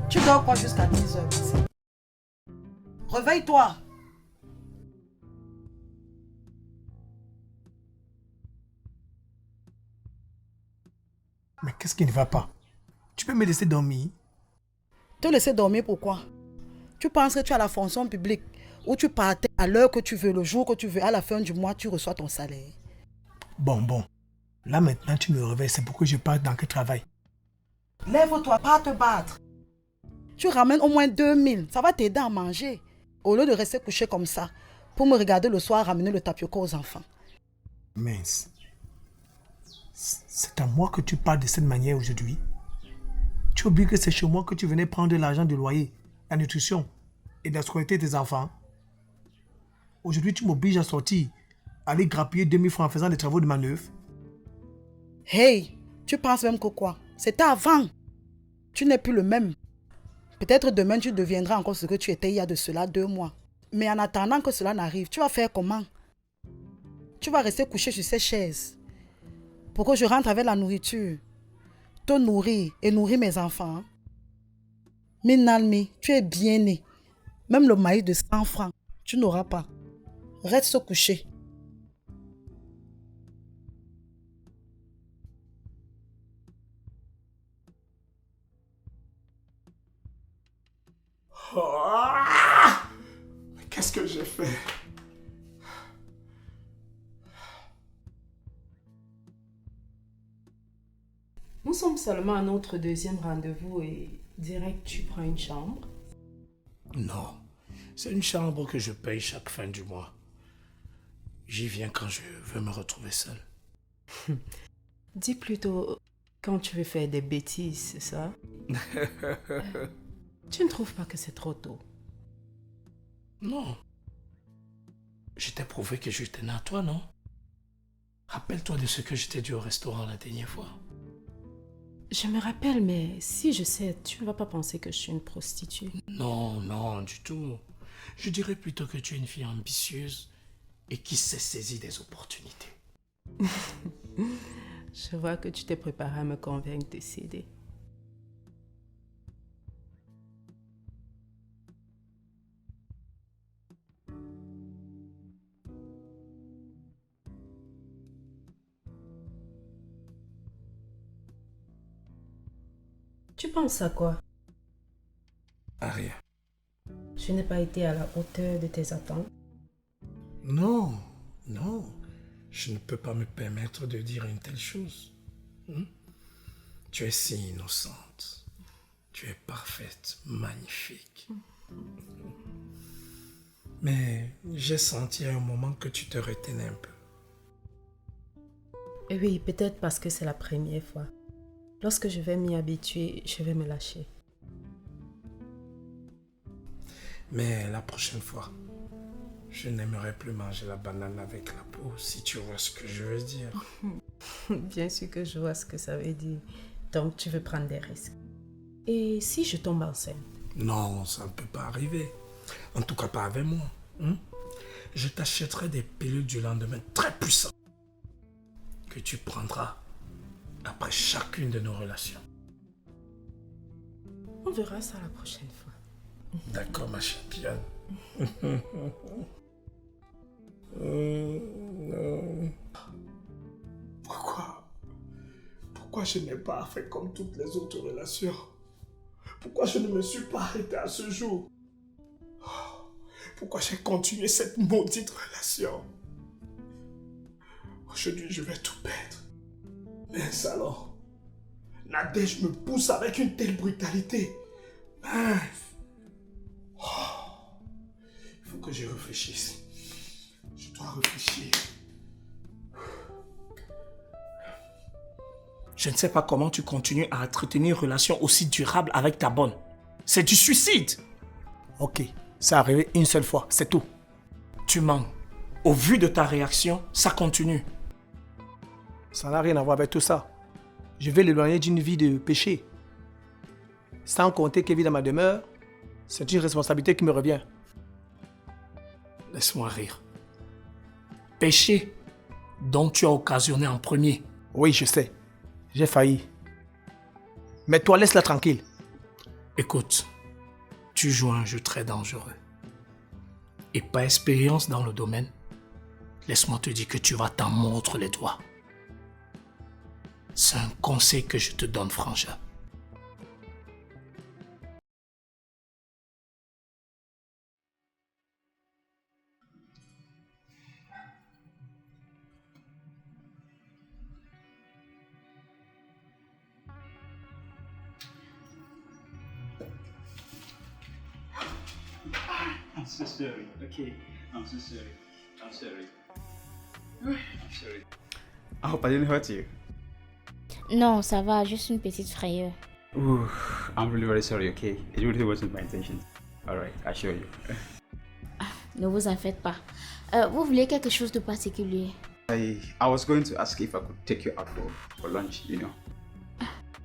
Tu dors quoi jusqu'à 10h? Réveille-toi.
Mais qu'est-ce qui ne va pas? Tu peux me laisser dormir?
Te laisser dormir pourquoi? Tu penses que tu as la fonction publique où tu partais à l'heure que tu veux, le jour que tu veux, à la fin du mois, tu reçois ton salaire.
Bon. Là maintenant, tu me réveilles, c'est pour que je parte dans quel travail?
Lève-toi, pas te battre. Tu ramènes au moins 2000, ça va t'aider à manger. Au lieu de rester couché comme ça, pour me regarder le soir ramener le tapioca aux enfants.
Mince. C'est à moi que tu parles de cette manière aujourd'hui? Tu oublies que c'est chez moi que tu venais prendre l'argent du loyer, la nutrition et de la scolarité tes enfants. Aujourd'hui, tu m'obliges à sortir, aller grappiller 2000 francs en faisant des travaux de manœuvre.
Hey, tu penses même que quoi? C'était avant. Tu n'es plus le même. Peut-être demain, tu deviendras encore ce que tu étais il y a de cela 2 mois. Mais en attendant que cela n'arrive, tu vas faire comment? Tu vas rester couché sur ces chaises pour que je rentre avec la nourriture, te nourrir et nourrir mes enfants. Minalmi, tu es bien né. Même le maïs de 100 francs, tu n'auras pas. Reste couché.
Mais qu'est-ce que j'ai fait?
Nous sommes seulement à notre 2e rendez-vous et direct tu prends une chambre.
Non, c'est une chambre que je paye chaque fin du mois. J'y viens quand je veux me retrouver seul.
Dis plutôt quand tu veux faire des bêtises, c'est ça? Tu ne trouves pas que c'est trop tôt?
Non. Je t'ai prouvé que je tenais à toi, non? Rappelle-toi de ce que je t'ai dit au restaurant la dernière fois.
Je me rappelle, mais si je sais, tu ne vas pas penser que je suis une prostituée.
Non, du tout. Je dirais plutôt que tu es une fille ambitieuse et qui sait saisir des opportunités.
Je vois que tu t'es préparé à me convaincre de céder. Tu penses à quoi?
À rien.
Je n'ai pas été à la hauteur de tes attentes.
Non. Je ne peux pas me permettre de dire une telle chose. Tu es si innocente. Tu es parfaite, magnifique. Mais j'ai senti à un moment que tu te retenais un peu.
Oui, peut-être parce que c'est la première fois. Lorsque je vais m'y habituer, je vais me lâcher.
Mais la prochaine fois, je n'aimerais plus manger la banane avec la peau, si tu vois ce que je veux dire.
Bien sûr que je vois ce que ça veut dire. Donc, tu veux prendre des risques. Et si je tombe enceinte?
Non, ça ne peut pas arriver. En tout cas, pas avec moi. Je t'achèterai des pilules du lendemain très puissantes que tu prendras après chacune de nos relations.
On verra ça la prochaine fois.
D'accord, ma championne. Pourquoi je n'ai pas fait comme toutes les autres relations? Pourquoi je ne me suis pas arrêté à ce jour? Pourquoi j'ai continué cette maudite relation? Aujourd'hui, je vais tout perdre. Mais alors, Nadège me pousse avec une telle brutalité. Mince. Il faut que je réfléchisse. Je dois réfléchir. Je ne sais pas comment tu continues à entretenir une relation aussi durable avec ta bonne. C'est du suicide. Ok, c'est arrivé une seule fois, c'est tout. Tu mens. Au vu de ta réaction, ça continue.
Ça n'a rien à voir avec tout ça. Je vais l'éloigner d'une vie de péché. Sans compter qu'il vit dans ma demeure, c'est une responsabilité qui me revient.
Laisse-moi rire. Péché dont tu as occasionné en premier.
Oui, je sais. J'ai failli. Mais toi, laisse-la tranquille.
Écoute, tu joues un jeu très dangereux. Et par expérience dans le domaine, laisse-moi te dire que tu vas t'en mordre les doigts. C'est un conseil que je te donne, frangin.
I'm so sorry. Okay, I'm so sorry. I'm sorry. I'm sorry. I hope I didn't hurt you.
Non, ça va, juste une petite frayeur.
Ooh, I'm really very sorry, okay? It really wasn't my intention. Alright, I assure you.
Ne vous en faites pas. Vous voulez quelque chose de particulier?
I was going to ask if I could take you out for lunch, you know.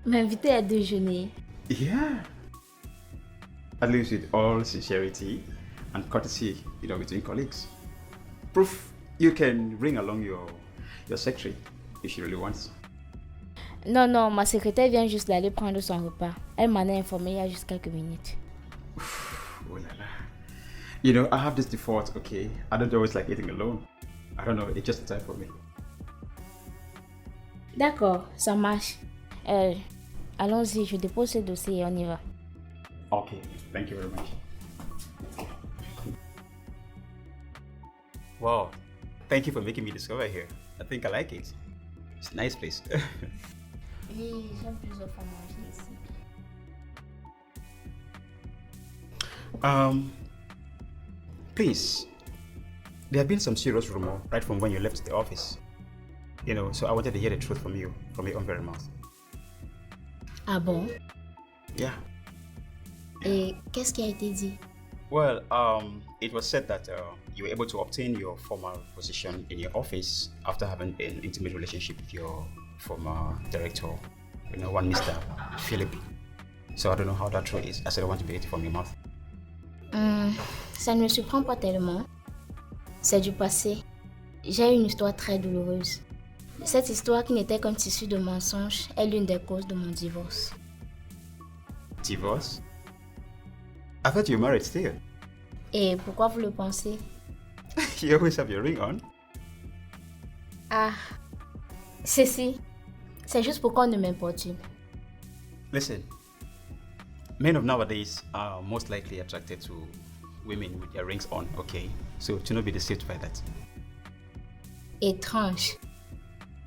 M'inviter à déjeuner?
Yeah. At least with all sincerity and courtesy, you know, between colleagues. Proof you can bring along your secretary if she really wants.
Non, non, ma secrétaire vient juste d'aller prendre son repas. Elle m'en a informé il y a juste quelques minutes.
Oh là là. You know, I have this default, okay? I don't always like eating alone. I don't know, it's just a time for me.
D'accord, ça marche. Allons-y, je dépose ce dossier et on y va.
Okay, thank you very much. Wow, thank you for making me discover here. I think I like it. It's a nice place.
Oui, j'aime plusieurs fois manger ici.
Please, there have been some serious rumor right from when you left the office. You know, so I wanted to hear the truth from you, from your own very mouth.
Ah bon?
Yeah.
Et qu'est-ce qui a été dit?
Well, it was said that you were able to obtain your formal position in your office after having an intimate relationship with your former director, you know, one Mr. Philip. So I don't know how that true is. I said I want to be it from your mouth.
Ça ne me surprend pas tellement. C'est du passé. J'ai une histoire très douloureuse. Cette histoire qui n'était qu'un tissu de mensonges est l'une des causes de mon divorce.
Divorce? I thought you were married still.
Et pourquoi vous le pensez?
You always have your ring on.
Ah, ceci, c'est juste pourquoi on ne m'importune.
Listen, men of nowadays are most likely attracted to women with their rings on, okay? So to not be deceived by that.
Étrange.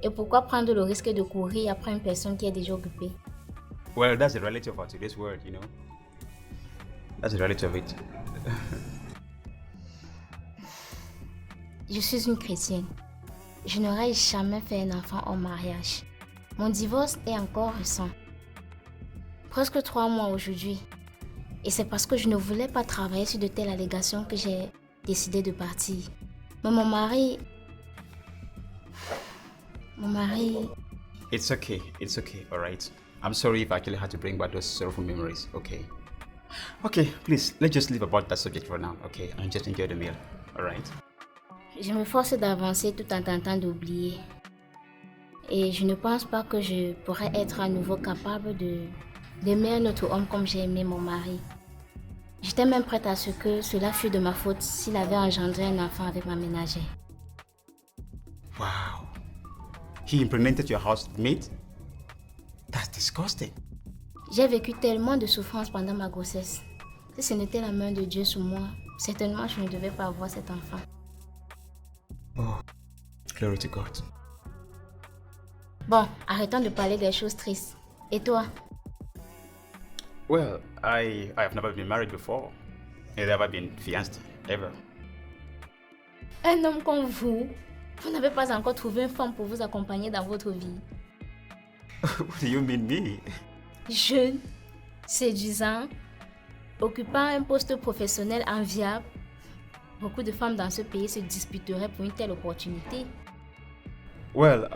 Et pourquoi prendre le risque de courir après une personne qui est déjà occupée?
Well, that's the reality of our today's world, you know. That's the reality of it.
Je suis une chrétienne. Je n'aurais jamais fait un enfant hors mariage. Mon divorce est encore récent. Presque 3 mois aujourd'hui. Et c'est parce que je ne voulais pas travailler sur de telles allégations que j'ai décidé de partir. Mais mon mari...
It's okay, alright? I'm sorry if I actually had to bring back those sorrowful memories, okay? Okay, please, let's just leave about that subject for now, okay? And just enjoy the meal, alright?
Je me force d'avancer tout en tentant d'oublier. Et je ne pense pas que je pourrais être à nouveau capable d'aimer un autre homme comme j'ai aimé mon mari. J'étais même prête à ce que cela fût de ma faute s'il avait engendré un enfant avec ma ménagère.
Wow. He impregnated your housemate? That's disgusting.
J'ai vécu tellement de souffrances pendant ma grossesse. Si ce n'était la main de Dieu sur moi, certainement je ne devais pas avoir cet enfant.
Oh, glory to God.
Bon, arrêtons de parler des choses tristes. Et toi?
Well, I have never been married before. I've never been fianced, ever.
Un homme comme vous n'avez pas encore trouvé une femme pour vous accompagner dans votre vie.
What do you mean, me?
Jeune, séduisant, occupant un poste professionnel enviable. Beaucoup de femmes dans ce pays se disputeraient pour une telle opportunité.
Well,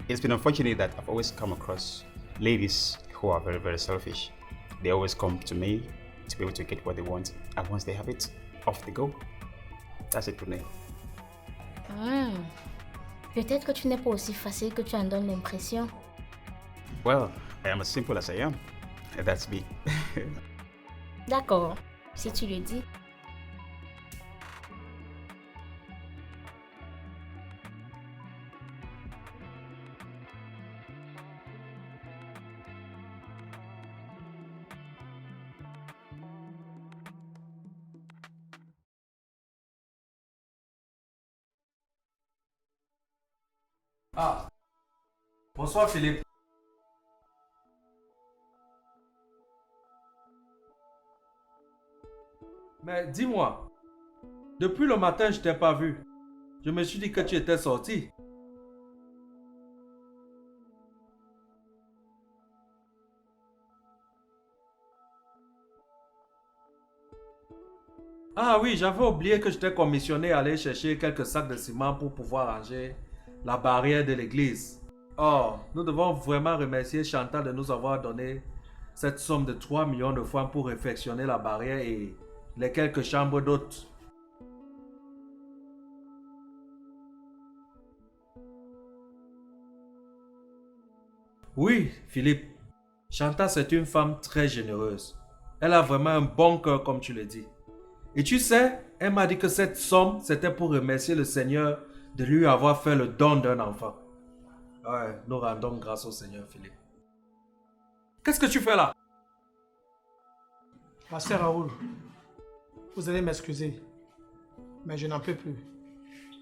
it's been unfortunate that I've always come across ladies who are very, very selfish. They always come to me to be able to get what they want, and once they have it, off they go. That's it for me.
Peut-être que tu n'es pas aussi facile que tu en donnes l'impression.
Well, I am as simple as I am. That's me.
D'accord, si tu le dis.
Ah, bonsoir Philippe. Mais dis-moi, depuis le matin je t'ai pas vu. Je me suis dit que tu étais sorti. Ah oui, j'avais oublié que je t'ai commissionné à aller chercher quelques sacs de ciment pour pouvoir ranger la barrière de l'église. Oh, nous devons vraiment remercier Chantal de nous avoir donné cette somme de 3 millions de francs pour réfectionner la barrière et les quelques chambres d'hôtes. Oui, Philippe. Chantal, c'est une femme très généreuse. Elle a vraiment un bon cœur, comme tu le dis. Et tu sais, elle m'a dit que cette somme, c'était pour remercier le Seigneur de lui avoir fait le don d'un enfant. Ouais, nous rendons grâce au Seigneur, Philippe. Qu'est-ce que tu fais là?
Pasteur Raoul, vous allez m'excuser, mais je n'en peux plus.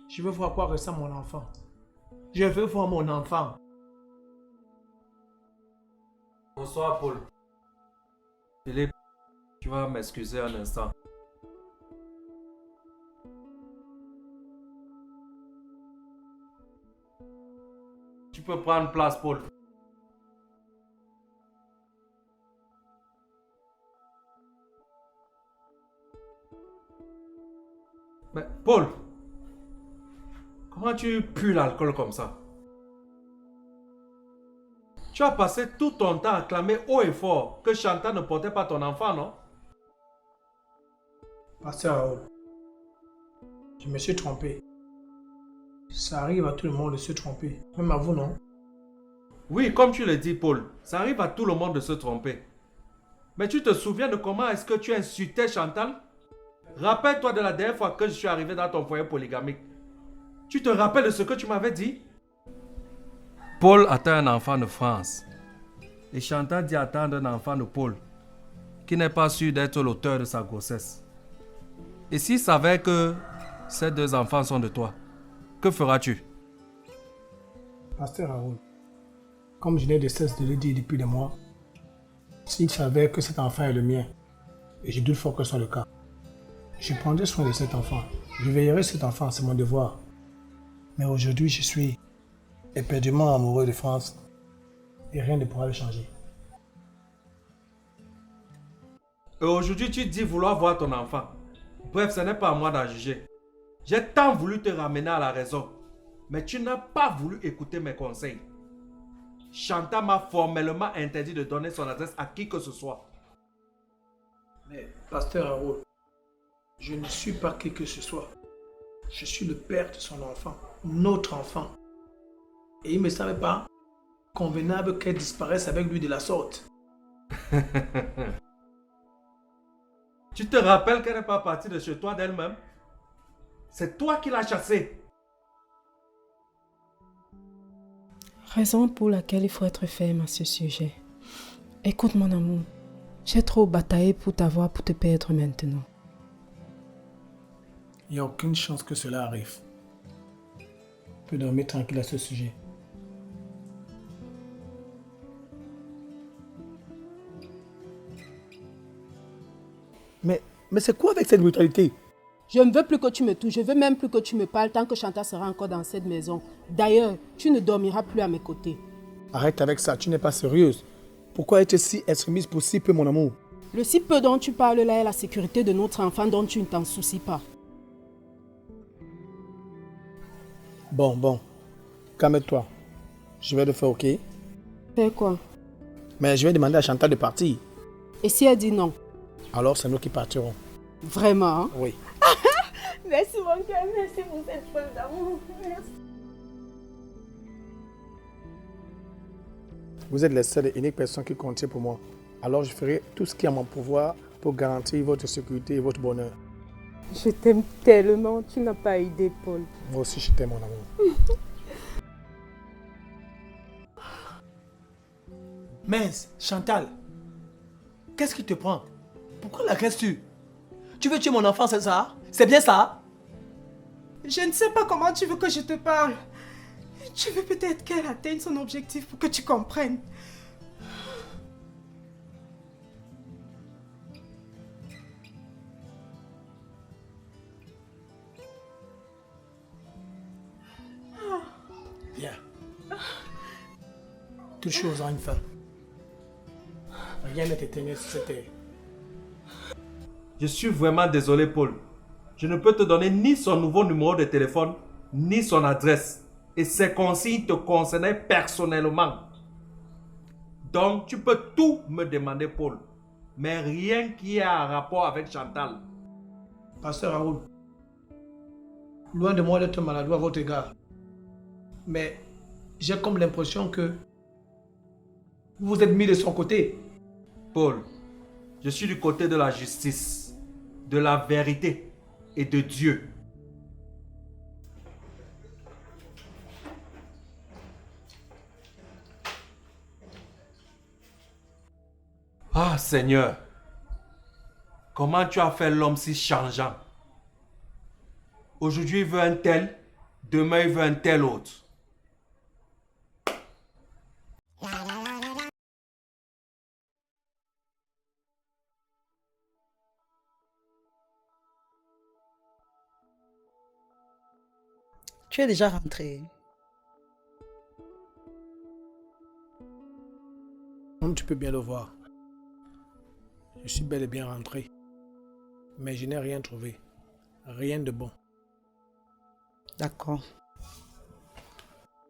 Je veux voir quoi ressent mon enfant. Je veux voir mon enfant.
Bonsoir, Paul. Philippe, tu vas m'excuser un instant. Tu peux prendre place, Paul. Mais Paul, comment tu pues l'alcool comme ça? Tu as passé tout ton temps à clamer haut et fort que Chantal ne portait pas ton enfant, non?
Pasteur Raoul, je me suis trompé. Ça arrive à tout le monde de se tromper, même à vous, non?
Oui, comme tu le dis, Paul, ça arrive à tout le monde de se tromper. Mais tu te souviens de comment est-ce que tu insultais Chantal? Rappelle-toi de la dernière fois que je suis arrivé dans ton foyer polygamique. Tu te rappelles de ce que tu m'avais dit? Paul attend un enfant de France. Et Chantal dit attendre un enfant de Paul, qui n'est pas sûr d'être l'auteur de sa grossesse. Et s'il savait que ces 2 enfants sont de toi, Que feras-tu?
Pasteur Raoul, comme je n'ai de cesse de le dire depuis des mois, s'il savait que cet enfant est le mien, et je doute fort que ce soit le cas, je prendrai soin de cet enfant. Je veillerai sur cet enfant, c'est mon devoir. Mais aujourd'hui, je suis éperdument amoureux de France et rien ne pourra le changer.
Et aujourd'hui, tu dis vouloir voir ton enfant. Bref, ce n'est pas à moi d'en juger. J'ai tant voulu te ramener à la raison, mais tu n'as pas voulu écouter mes conseils. Chantal m'a formellement interdit de donner son adresse à qui que ce soit.
Mais, pasteur Harold, je ne suis pas qui que ce soit. Je suis le père de son enfant, notre enfant. Et il ne me semble pas convenable qu'elle disparaisse avec lui de la sorte.
Tu te rappelles qu'elle n'est pas partie de chez toi d'elle-même? C'est toi qui l'as chassée.
Raison pour laquelle il faut être ferme à ce sujet. Écoute mon amour, j'ai trop bataillé pour t'avoir pour te perdre maintenant.
Il n'y a aucune chance que cela arrive. Tu peux dormir tranquille à ce sujet.
Mais c'est quoi avec cette brutalité?
Je ne veux plus que tu me touches, je veux même plus que tu me parles tant que Chantal sera encore dans cette maison. D'ailleurs, tu ne dormiras plus à mes côtés.
Arrête avec ça, tu n'es pas sérieuse. Pourquoi être si extrémiste pour si peu, mon amour?
Le si peu dont tu parles là est la sécurité de notre enfant dont tu ne t'en soucies pas.
Bon. Calme-toi. Je vais le faire, ok?
Fais quoi?
Mais je vais demander à Chantal de partir.
Et si elle dit non?
Alors c'est nous qui partirons.
Vraiment? Hein?
Oui.
Merci mon cœur, merci pour cette preuve d'amour. Merci.
Vous êtes la seule et unique personne qui compte pour moi. Alors je ferai tout ce qui est à mon pouvoir pour garantir votre sécurité et votre bonheur.
Je t'aime tellement, tu n'as pas idée, Paul.
Moi aussi je t'aime, mon amour. Mince, Chantal, qu'est-ce qui te prend? Pourquoi l'agresses-tu? Tu veux tuer mon enfant, c'est ça? C'est bien ça?
Je ne sais pas comment tu veux que je te parle. Tu veux peut-être qu'elle atteigne son objectif pour que tu comprennes.
Viens. Toute chose a une fin. Rien n'est éternel sur cette terre.
Je suis vraiment désolé, Paul. Je ne peux te donner ni son nouveau numéro de téléphone, ni son adresse. Et ces consignes te concernaient personnellement. Donc, tu peux tout me demander, Paul. Mais rien qui ait un rapport avec Chantal.
Pasteur Raoul, loin de moi d'être maladroit à votre égard. Mais j'ai comme l'impression que vous vous êtes mis de son côté.
Paul, je suis du côté de la justice, de la vérité et de Dieu. Ah Seigneur, comment tu as fait l'homme si changeant? Aujourd'hui il veut un tel, demain il veut un tel autre.
Tu es déjà rentré.
Comme tu peux bien le voir, je suis bel et bien rentré. Mais je n'ai rien trouvé. Rien de bon.
D'accord.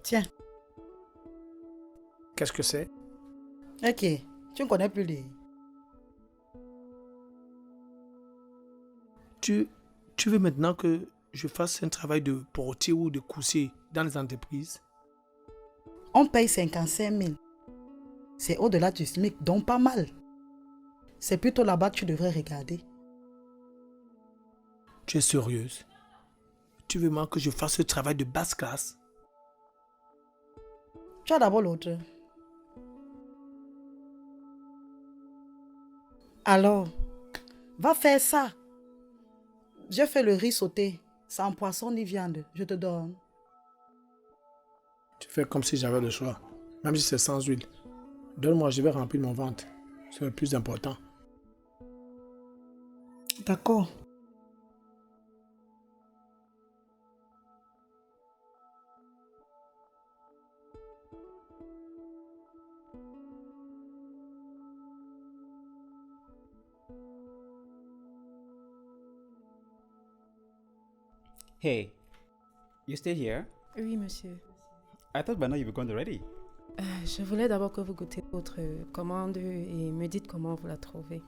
Tiens.
Qu'est-ce que c'est?
Ok. Tu ne connais plus les...
Tu veux maintenant que je fasse un travail de portier ou de coursier dans les entreprises?
On paye 55 000. C'est au-delà du SMIC, donc pas mal. C'est plutôt là-bas que tu devrais regarder.
Tu es sérieuse? Tu veux vraiment que je fasse ce travail de basse classe?
Tu as d'abord l'autre. Alors, va faire ça. J'ai fait le riz sauté, sans poisson ni viande. Je te donne.
Tu fais comme si j'avais le choix. Même si c'est sans huile. Donne-moi, je vais remplir mon ventre. C'est le plus important.
D'accord.
Hey, you stay here?
Oui, monsieur.
I thought by now you were gone already.
Je voulais d'abord que vous goûtiez votre commande et me dites comment vous la trouvez.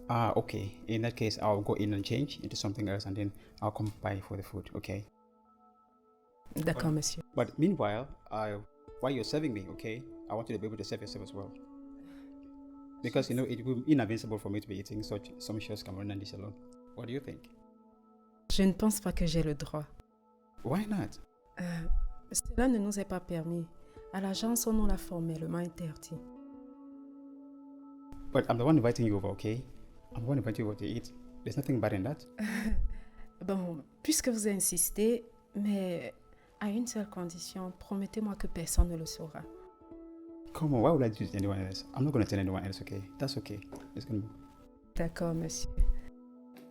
Ah, okay. In that case, I'll go in and change into something else and then I'll come by for the food, okay?
D'accord, monsieur.
But meanwhile, while you're serving me, okay, I want you to be able to serve yourself as well. Because, you know, it will be inadvisable for me to be eating some shows Cameroon dish alone. What do you think?
Je ne pense pas que j'ai le droit.
Why not?
Cela ne nous est pas permis. À l'agence, on nous l'a formellement interdit.
But I'm the one inviting you over, okay? I'm the one inviting you over to eat. There's nothing bad in that.
Bon, puisque vous insistez, mais à une seule condition, promettez-moi que personne ne le saura.
Come on, why would I do anyone else? I'm not going to tell anyone else, okay? That's okay. It's going to be...
D'accord, monsieur.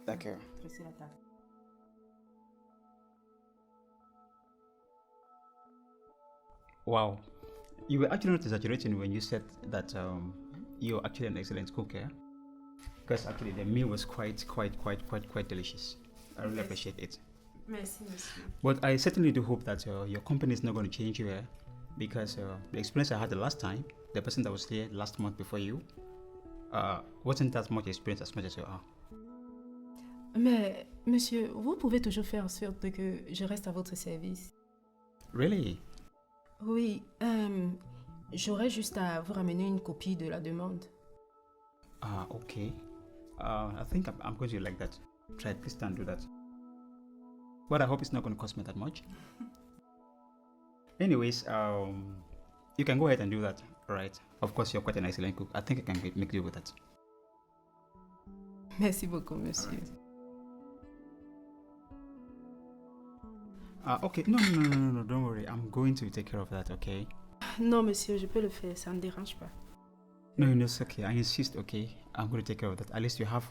D'accord.
Dressez la table.
Wow. You were actually not exaggerating when you said that you're actually an excellent cook, yeah? Because actually the meal was quite delicious. I really appreciate it.
Merci, monsieur.
But I certainly do hope that your company is not going to change you, yeah? Because the experience I had the last time, the person that was here last month before you, wasn't that much experience as much as you are.
Mais, monsieur, vous pouvez toujours faire en sorte que je reste à votre service.
Really?
Oui, j'aurais juste à vous ramener une copie de la demande.
Ah, okay. I think I'm going to like that. Try please don't do that. But I hope it's not going to cost me that much. Anyways, you can go ahead and do that, alright? Of course, you're quite an excellent cook. I think I can make do with that.
Merci beaucoup, monsieur.
Right. Okay, no, don't worry. I'm going to take care of that, okay?
Non, monsieur, je peux le faire, ça ne dérange pas.
No, it's okay. I insist, okay? I'm going to take care of that. At least you have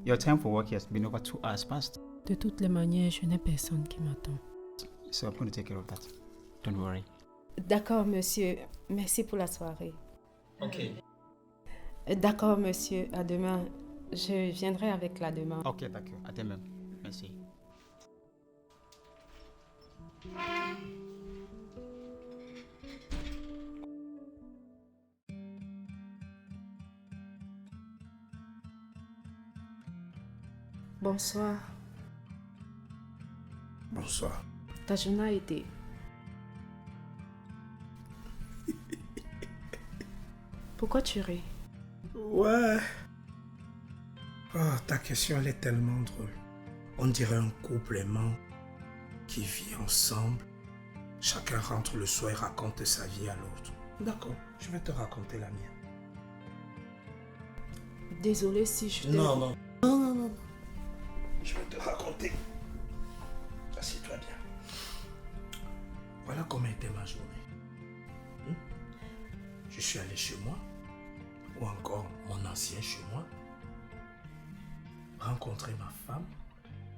your time for work has been over 2 hours past.
De toutes les manières, je n'ai personne qui m'attend.
So I'm going to take care of that. Don't worry.
D'accord, monsieur. Merci pour la soirée.
Okay.
D'accord, monsieur. À demain. Je viendrai avec la demande.
Ok, d'accord. À demain. Merci.
Bonsoir.
Bonsoir.
Ta journée a été... Pourquoi tu ris?
Ouais. Oh, ta question, elle est tellement drôle. On dirait un couple aimant qui vit ensemble. Chacun rentre le soir et raconte sa vie à l'autre. D'accord, je vais te raconter la mienne.
Désolée si je t'ai...
Non. Je vais te raconter. Assieds-toi bien. Voilà comment était ma journée. Je suis allé chez moi, ou encore mon ancien chez moi, rencontrer ma femme,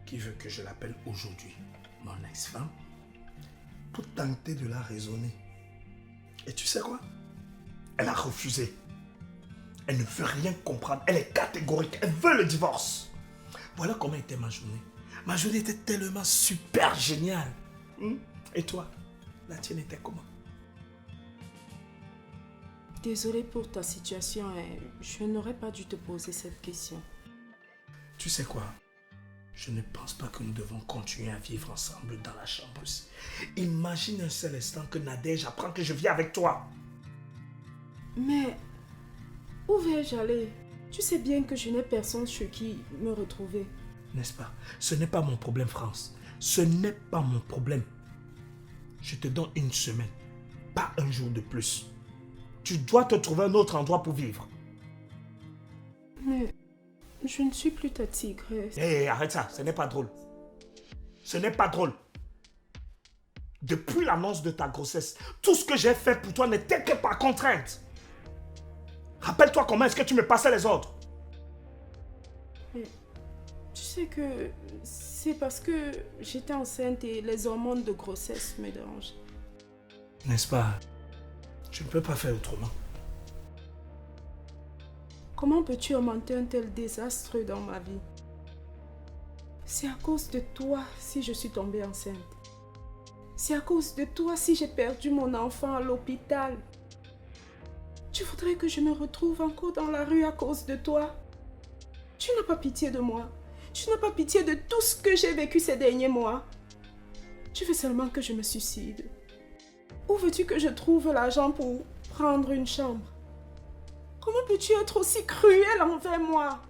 qui veut que je l'appelle aujourd'hui mon ex-femme, pour tenter de la raisonner. Et tu sais quoi? Elle a refusé. Elle ne veut rien comprendre. Elle est catégorique. Elle veut le divorce. Voilà comment était ma journée. Ma journée était tellement super géniale. Et toi, la tienne était comment?
Désolée pour ta situation. Je n'aurais pas dû te poser cette question.
Tu sais quoi? Je ne pense pas que nous devons continuer à vivre ensemble dans la chambre aussi. Imagine un seul instant que Nadège apprend que je vis avec toi.
Mais où vais-je aller? Tu sais bien que je n'ai personne chez qui me retrouver.
N'est-ce pas? Ce n'est pas mon problème, France. Ce n'est pas mon problème. Je te donne une semaine, pas un jour de plus. Tu dois te trouver un autre endroit pour vivre.
Mais je ne suis plus ta tigresse.
Hé, arrête ça, ce n'est pas drôle. Ce n'est pas drôle. Depuis l'annonce de ta grossesse, tout ce que j'ai fait pour toi n'était que par contrainte. Rappelle-toi comment est-ce que tu me passais les ordres.
Mais tu sais que c'est parce que j'étais enceinte et les hormones de grossesse me dérangent.
N'est-ce pas? Tu ne peux pas faire autrement.
Comment peux-tu augmenter un tel désastre dans ma vie? C'est à cause de toi si je suis tombée enceinte. C'est à cause de toi si j'ai perdu mon enfant à l'hôpital. Tu voudrais que je me retrouve encore dans la rue à cause de toi? Tu n'as pas pitié de moi. Tu n'as pas pitié de tout ce que j'ai vécu ces derniers mois. Tu veux seulement que je me suicide. Où veux-tu que je trouve l'argent pour prendre une chambre? Comment peux-tu être aussi cruel envers moi?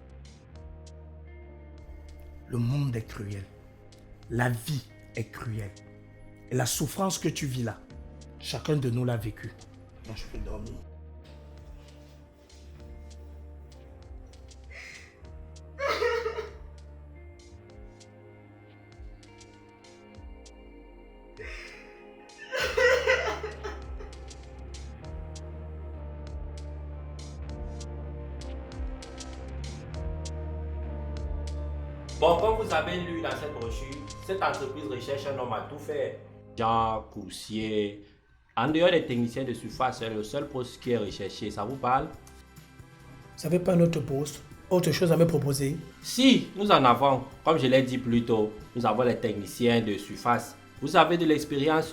Le monde est cruel. La vie est cruelle. Et la souffrance que tu vis là, chacun de nous l'a vécue. Moi, je peux dormir.
Bon, comme vous avez lu dans cette brochure, cette entreprise recherche un homme à tout faire. Genre, coursier. En dehors des techniciens de surface, c'est le seul poste qui est recherché. Ça vous parle?
Vous n'avez pas un autre poste, autre chose à me proposer?
Si, nous en avons. Comme je l'ai dit plus tôt, nous avons les techniciens de surface. Vous avez de l'expérience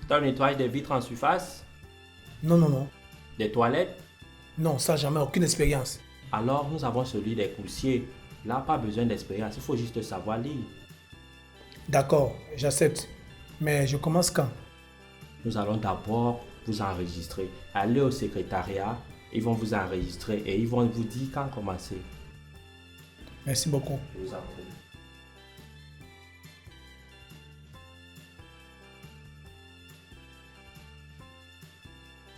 dans le nettoyage des vitres en surface?
Non, non, non.
Des toilettes?
Non, ça jamais, aucune expérience.
Alors, nous avons celui des coursiers. Là, pas besoin d'expérience, il faut juste savoir lire.
D'accord, j'accepte. Mais je commence quand?
Nous allons d'abord vous enregistrer. Allez au secrétariat, ils vont vous enregistrer et ils vont vous dire quand commencer.
Merci beaucoup.
Je vous en prie.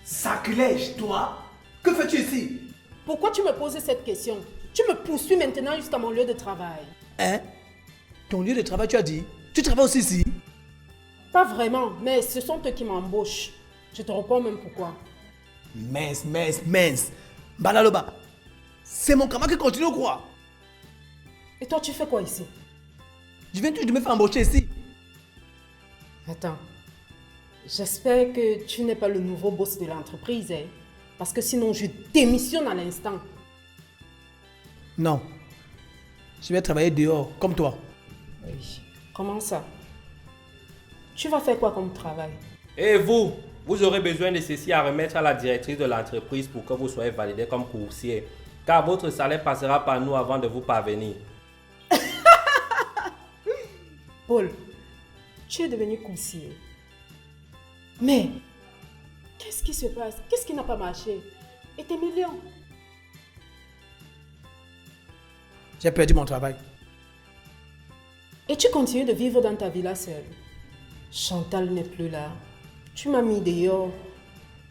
Sacrilège, toi? Que fais-tu ici?
Pourquoi tu me poses cette question? Tu me poursuis maintenant jusqu'à mon lieu de travail.
Hein? Ton lieu de travail, tu as dit? Tu travailles aussi ici?
Pas vraiment, mais ce sont eux qui m'embauchent. Je te réponds même pourquoi.
Mince. Balaloba. C'est mon camarade qui continue ou quoi?
Et toi, tu fais quoi ici?
Je viens juste de me faire embaucher ici.
Attends. J'espère que tu n'es pas le nouveau boss de l'entreprise, hein? Parce que sinon, je démissionne à l'instant.
Non. Je vais travailler dehors, comme toi.
Oui. Comment ça? Tu vas faire quoi comme travail?
Et vous, vous aurez besoin de ceci à remettre à la directrice de l'entreprise pour que vous soyez validé comme coursier. Car votre salaire passera par nous avant de vous parvenir.
Paul, tu es devenu coursier. Mais, qu'est-ce qui se passe? Qu'est-ce qui n'a pas marché? Et tes millions?
J'ai perdu mon travail.
Et tu continues de vivre dans ta villa seule. Chantal n'est plus là. Tu m'as mis dehors.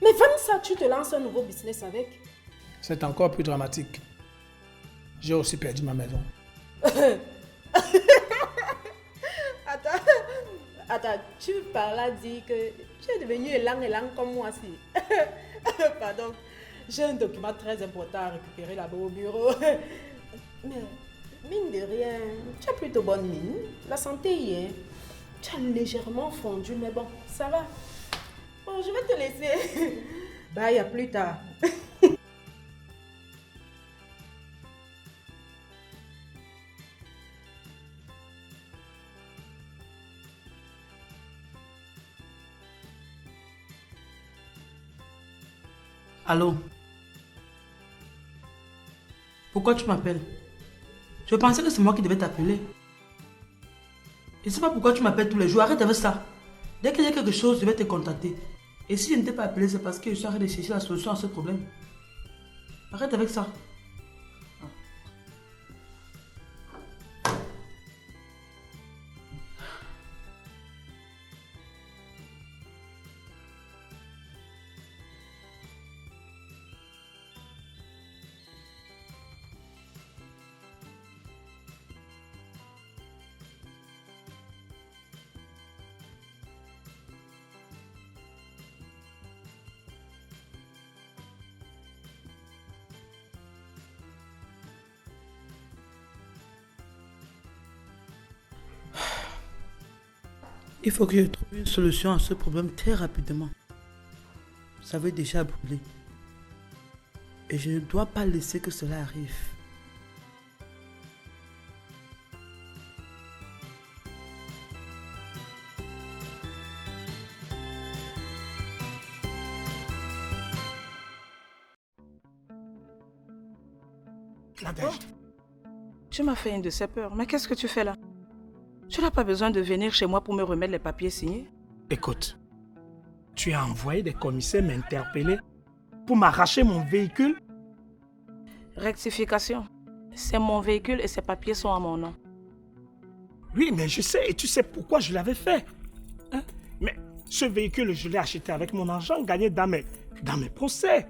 Mais Vanessa, tu te lances un nouveau business avec.
C'est encore plus dramatique. J'ai aussi perdu ma maison.
Attends, tu parles à dire que tu es devenu élan comme moi aussi. Pardon, j'ai un document très important à récupérer là-bas au bureau. Mais, mine de rien, tu as plutôt bonne mine. La santé y est. Tu as légèrement fondu, mais bon, ça va. Bon, je vais te laisser. Bye, à plus tard.
Allô? Pourquoi tu m'appelles? Je pensais que c'est moi qui devais t'appeler. Je ne sais pas pourquoi tu m'appelles tous les jours. Arrête avec ça. Dès qu'il y a quelque chose, je vais te contacter. Et si je ne t'ai pas appelé, c'est parce que je suis en train de chercher la solution à ce problème. Arrête avec ça. Il faut que je trouve une solution à ce problème très rapidement. Ça veut déjà brûler. Et je ne dois pas laisser que cela arrive.
Nadège.
Tu m'as fait une de ces peurs, mais qu'est-ce que tu fais là? Tu n'as pas besoin de venir chez moi pour me remettre les papiers signés?
Écoute, tu as envoyé des commissaires m'interpeller pour m'arracher mon véhicule?
Rectification. C'est mon véhicule et ses papiers sont à mon nom.
Oui, mais je sais, et tu sais pourquoi je l'avais fait. Hein? Mais ce véhicule, je l'ai acheté avec mon argent gagné dans mes procès.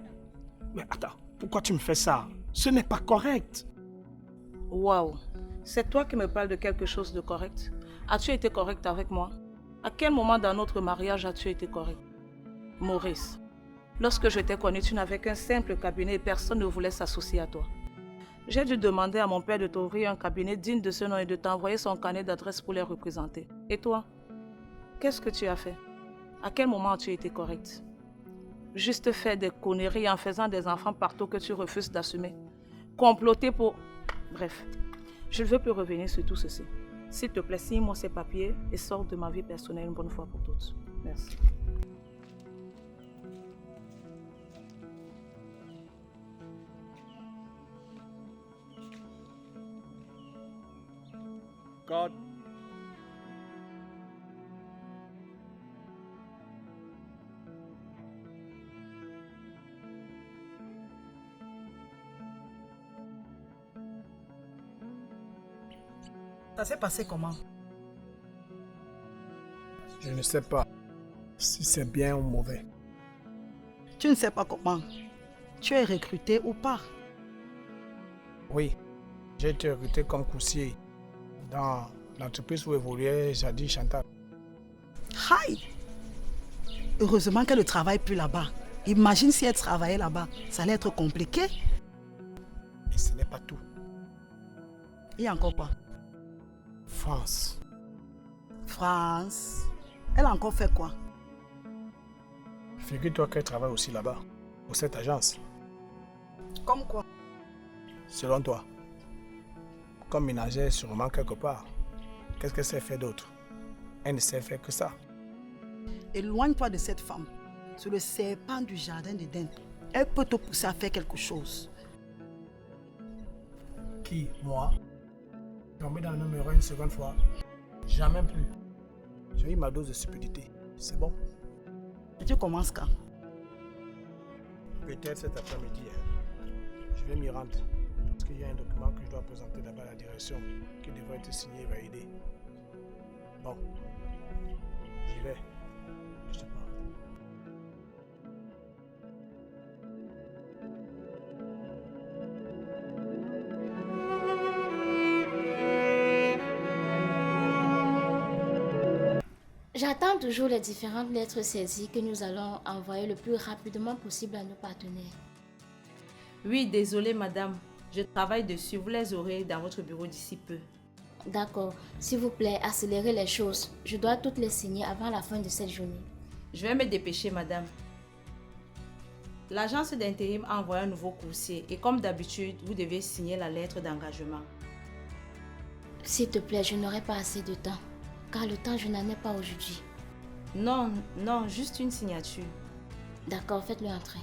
Mais attends, pourquoi tu me fais ça? Ce n'est pas correct.
Waouh, c'est toi qui me parles de quelque chose de correct. As-tu été correct avec moi? À quel moment dans notre mariage as-tu été correct? Maurice, lorsque je t'ai connu, tu n'avais qu'un simple cabinet et personne ne voulait s'associer à toi. J'ai dû demander à mon père de t'ouvrir un cabinet digne de ce nom et de t'envoyer son carnet d'adresse pour les représenter. Et toi, qu'est-ce que tu as fait? À quel moment as-tu été correct? Juste faire des conneries en faisant des enfants partout que tu refuses d'assumer. Comploter pour... Bref, je ne veux plus revenir sur tout ceci. S'il te plaît, signe-moi ces papiers et sors de ma vie personnelle une bonne fois pour toutes. Merci.
God.
Ça s'est passé comment?
Je ne sais pas si c'est bien ou mauvais.
Tu ne sais pas comment. Tu es recruté ou pas?
Oui, j'ai été recruté comme coursier dans l'entreprise où évoluait jadis Chantal.
Aïe! Heureusement qu'elle ne travaille plus là-bas. Imagine si elle travaillait là-bas. Ça allait être compliqué.
Et ce n'est pas tout.
Il y a encore quoi?
France.
France. Elle a encore fait quoi?
Figure-toi qu'elle travaille aussi là-bas, pour cette agence.
Comme quoi?
Selon toi, comme ménagère sûrement quelque part, qu'est-ce qu'elle sait faire d'autre? Elle ne sait faire que ça.
Éloigne-toi de cette femme. C'est le serpent du jardin d'Éden. Elle peut te pousser à faire quelque chose.
Qui? Moi? Tomber dans le même erreur une seconde fois? Jamais plus. J'ai eu ma dose de stupidité. C'est bon.
Et tu commences quand?
Peut-être cet après-midi. Je vais m'y rendre. Parce qu'il y a un document que je dois présenter d'abord à la direction qui devrait être signé et validé. Bon. J'y vais. Je te parle.
J'attends toujours les différentes lettres saisies que nous allons envoyer le plus rapidement possible à nos partenaires.
Oui, désolée madame. Je travaille dessus. Vous les aurez dans votre bureau d'ici peu.
D'accord. S'il vous plaît, accélérez les choses. Je dois toutes les signer avant la fin de cette journée.
Je vais me dépêcher madame. L'agence d'intérim a envoyé un nouveau coursier et comme d'habitude, vous devez signer la lettre d'engagement.
S'il te plaît, je n'aurai pas assez de temps. Car le temps, je n'en ai pas aujourd'hui.
Non, non, juste une signature.
D'accord, faites-le entrer.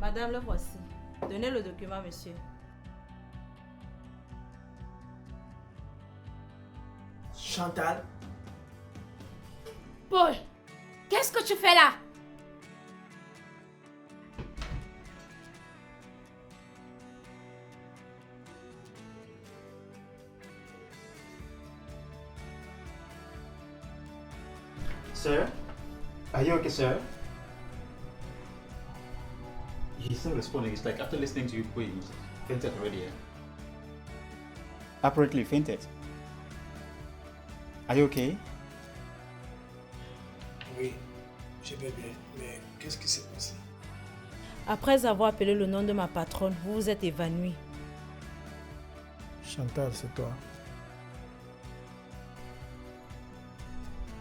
Madame, le voici. Donnez le document, monsieur.
Chantal?
Paul, qu'est-ce que tu fais là?
Sir? Are you okay, sir? He's not responding. It's like after listening to you, he's fainted already. Apparently fainted. Are you okay?
Oui, je vais bien. Mais qu'est-ce qui s'est passé?
Après avoir appelé le nom de ma patronne, vous vous êtes évanoui.
Chantal, c'est toi.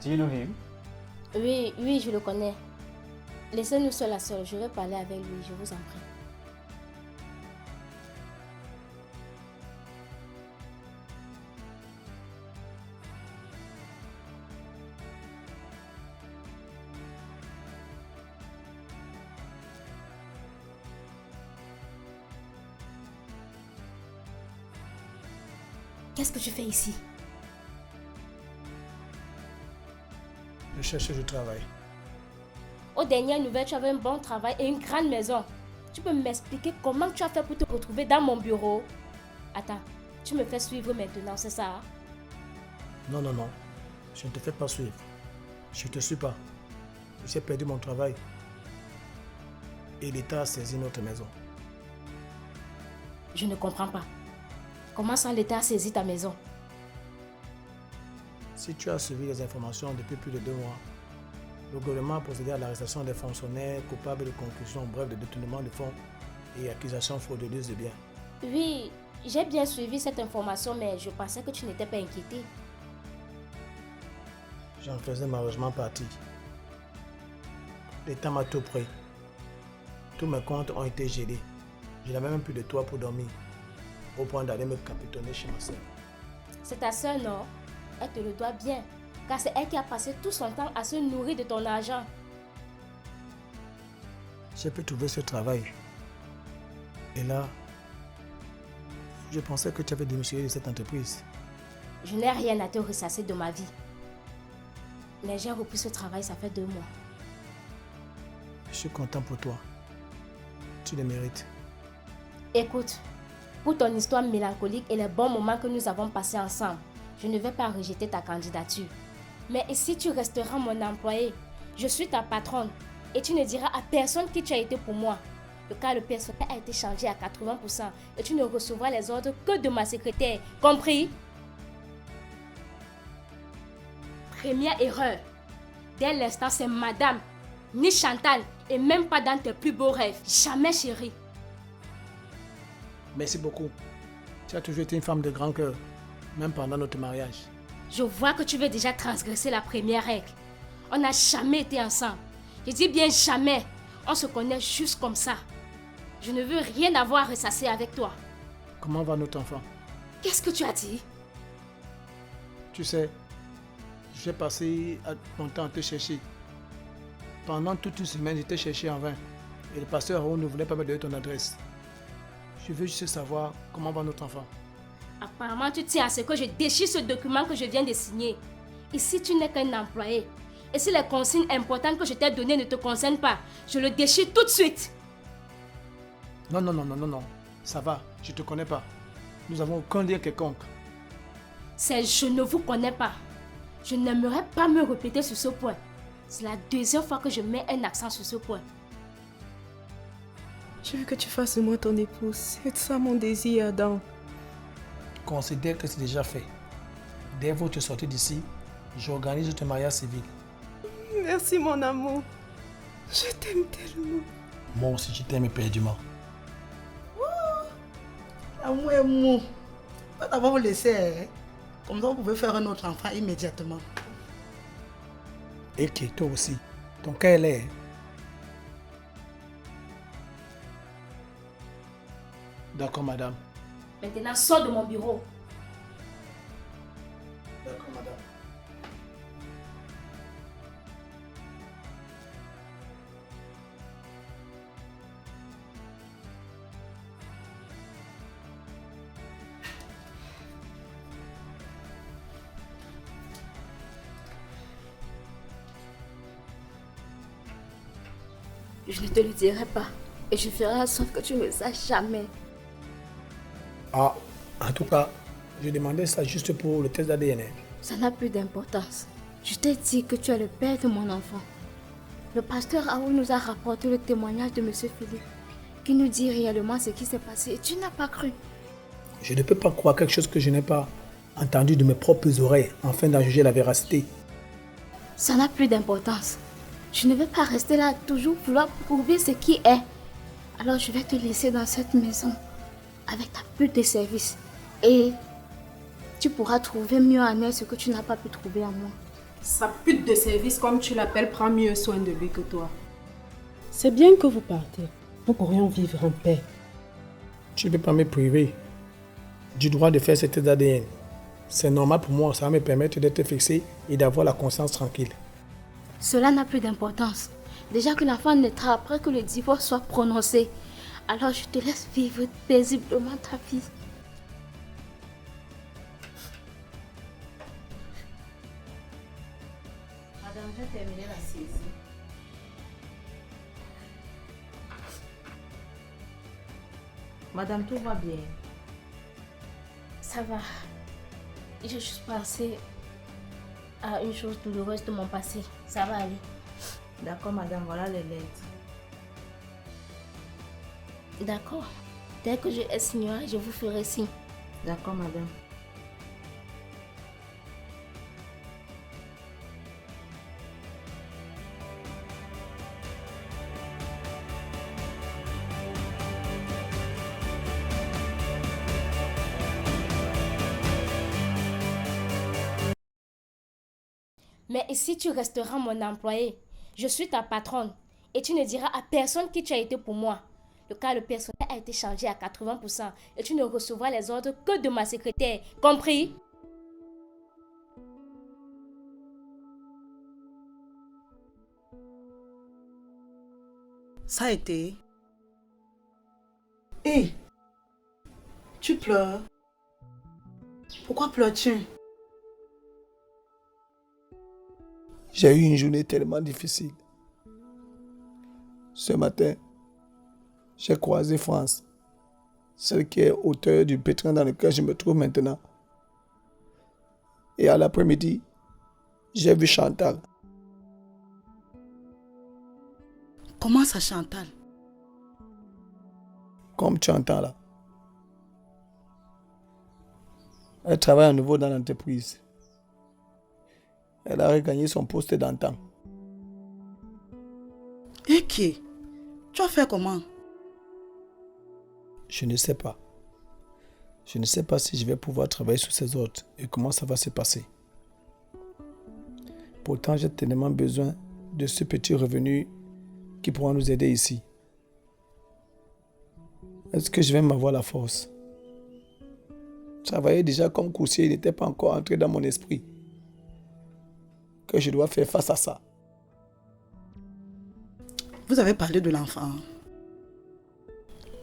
Do you know him?
Oui, je le connais. Laissez-nous seul à seul, je vais parler avec lui, je vous en prie. Qu'est-ce que tu fais ici?
Je cherche du travail.
Aux dernières nouvelles, tu avais un bon travail et une grande maison. Tu peux m'expliquer comment tu as fait pour te retrouver dans mon bureau? Attends, tu me fais suivre maintenant, c'est ça?
Non, non, non. Je ne te fais pas suivre. Je ne te suis pas. J'ai perdu mon travail. Et l'État a saisi notre maison.
Je ne comprends pas. Comment ça l'État a saisi ta maison?
Si tu as suivi les informations depuis plus de 2 mois, le gouvernement a procédé à l'arrestation des fonctionnaires coupables de concussion, bref, de détournement de fonds et accusations frauduleuses de biens.
Oui, j'ai bien suivi cette information, mais je pensais que tu n'étais pas inquiété.
J'en faisais malheureusement partie. L'État m'a tout pris. Tous mes comptes ont été gelés. Je n'avais même plus de toit pour dormir, au point d'aller me capitonner chez ma soeur.
C'est ta soeur, non? Elle te le doit bien, car c'est elle qui a passé tout son temps à se nourrir de ton argent.
J'ai pu trouver ce travail. Et là, je pensais que tu avais démissionné de cette entreprise.
Je n'ai rien à te ressasser de ma vie. Mais j'ai repris ce travail, ça fait 2 mois.
Je suis content pour toi. Tu le mérites.
Écoute, pour ton histoire mélancolique et les bons moments que nous avons passés ensemble, je ne vais pas rejeter ta candidature. Mais ici, tu resteras mon employé. Je suis ta patronne. Et tu ne diras à personne qui tu as été pour moi. Car le personnel a été changé à 80% et tu ne recevras les ordres que de ma secrétaire. Compris? Première erreur. Dès l'instant, c'est madame, ni Chantal, et même pas dans tes plus beaux rêves. Jamais, chérie.
Merci beaucoup. Tu as toujours été une femme de grand cœur, même pendant notre mariage.
Je vois que tu veux déjà transgresser la première règle. On n'a jamais été ensemble. Je dis bien jamais. On se connaît juste comme ça. Je ne veux rien avoir à ressasser avec toi.
Comment va notre enfant?
Qu'est-ce que tu as dit?
Tu sais, j'ai passé mon temps à te chercher. Pendant toute une semaine, je t'ai cherché en vain. Et le pasteur Raoul ne voulait pas me donner ton adresse. Je veux juste savoir comment va notre enfant.
Apparemment, tu tiens à ce que je déchire ce document que je viens de signer. Ici, tu n'es qu'un employé. Et si les consignes importantes que je t'ai données ne te concernent pas, je le déchire tout de suite.
Non, non, non, non, non, non. Ça va, je te connais pas. Nous avons aucun lien quelconque.
C'est je ne vous connais pas. Je n'aimerais pas me répéter sur ce point. C'est la 2e fois que je mets un accent sur ce point.
Je veux que tu fasses de moi ton épouse. C'est ça mon désir, Adam.
Considère que c'est déjà fait. Dès votre sortie d'ici, j'organise ton mariage civil.
Merci mon amour. Je t'aime tellement.
Moi aussi, je t'aime éperdument.
Amour est mou. On va d'abord vous laisser. Hein? Comme ça, vous pouvez faire un autre enfant immédiatement.
Et qui, toi aussi. Ton cas est là. D'accord, madame.
Maintenant, sors de mon bureau.
D'accord, madame.
Je ne te le dirai pas. Et je ferai en sorte que tu ne le saches jamais.
Ah, en tout cas, je demandais ça juste pour le test d'ADN.
Ça n'a plus d'importance. Je t'ai dit que tu es le père de mon enfant. Le pasteur Raoul nous a rapporté le témoignage de M. Philippe, qui nous dit réellement ce qui s'est passé et tu n'as pas cru.
Je ne peux pas croire quelque chose que je n'ai pas.
entendu de mes propres oreilles afin d'en juger la véracité.
Ça n'a plus d'importance. Je ne vais pas rester là toujours vouloir prouver ce qui est. Alors je vais te laisser dans cette maison avec ta pute de service. Et tu pourras trouver mieux en elle ce que tu n'as pas pu trouver en moi.
Sa pute de service, comme tu l'appelles, prend mieux soin de lui que toi. C'est bien que vous partez. Nous pourrions vivre en paix.
Tu ne peux pas me priver du droit de faire cet ADN. C'est normal pour moi, ça va me permettre d'être fixé et d'avoir la conscience tranquille.
Cela n'a plus d'importance. Déjà que l'enfant naîtra après que le divorce soit prononcé. Alors je te laisse vivre paisiblement ta vie.
Madame, j'ai terminé la saisie. Madame, tout va bien?
Ça va. J'ai juste pensé à une chose douloureuse de mon passé. Ça va aller.
D'accord, madame, voilà les lettres.
D'accord. Dès que je signerai, je vous ferai signe.
D'accord, madame.
Mais ici, tu resteras mon employé. Je suis ta patronne. Et tu ne diras à personne qui tu as été pour moi. Le cadre personnel a été changé à 80% et tu ne recevras les ordres que de ma secrétaire. Compris?
Ça a été. Hé, tu pleures. Pourquoi pleures-tu?
J'ai eu une journée tellement difficile. Ce matin, j'ai croisé France, celle qui est auteure du pétrin dans lequel je me trouve maintenant. Et à l'après-midi, j'ai vu Chantal.
Comment ça, Chantal?
Comme tu entends là. Elle travaille à nouveau dans l'entreprise. Elle a regagné son poste d'antan.
Et qui? Tu vas faire comment?
Je ne sais pas. Je ne sais pas si je vais pouvoir travailler sous ses ordres et comment ça va se passer. Pourtant, j'ai tellement besoin de ce petit revenu qui pourra nous aider ici. Est-ce que je vais m'avoir la force? Travailler déjà comme coursier n'était pas encore entré dans mon esprit. Que je dois faire face à ça.
Vous avez parlé de l'enfant.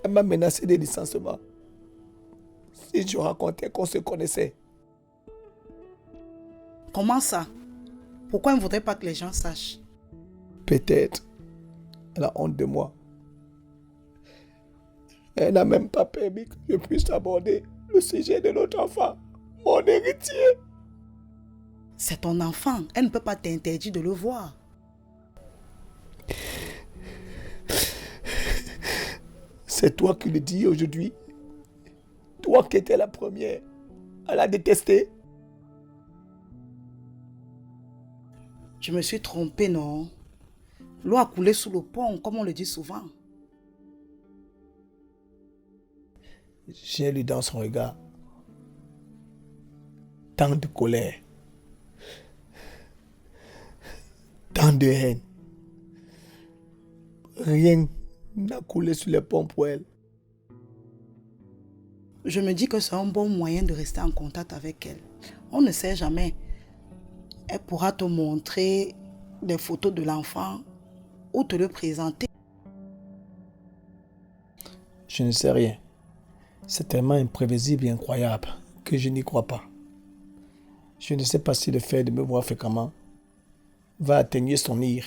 Elle m'a menacé de licenciement. Si je racontais qu'on se connaissait.
Comment ça? Pourquoi elle ne voudrait pas que les gens sachent?
Peut-être. Elle a honte de moi. Elle n'a même pas permis que je puisse aborder le sujet de notre enfant, mon héritier.
C'est ton enfant. Elle ne peut pas t'interdire de le voir.
C'est toi qui le dis aujourd'hui. Toi qui étais la première à la détester.
Je me suis trompée, non? L'eau a coulé sous le pont, comme on le dit souvent.
J'ai lu dans son regard tant de colère, tant de haine. Rien n'a coulé sur les ponts pour elle.
Je me dis que c'est un bon moyen de rester en contact avec elle. On ne sait jamais. Elle pourra te montrer des photos de l'enfant ou te le présenter.
Je ne sais rien. C'est tellement imprévisible et incroyable que je n'y crois pas. Je ne sais pas si le fait de me voir fréquemment va atteindre son ire.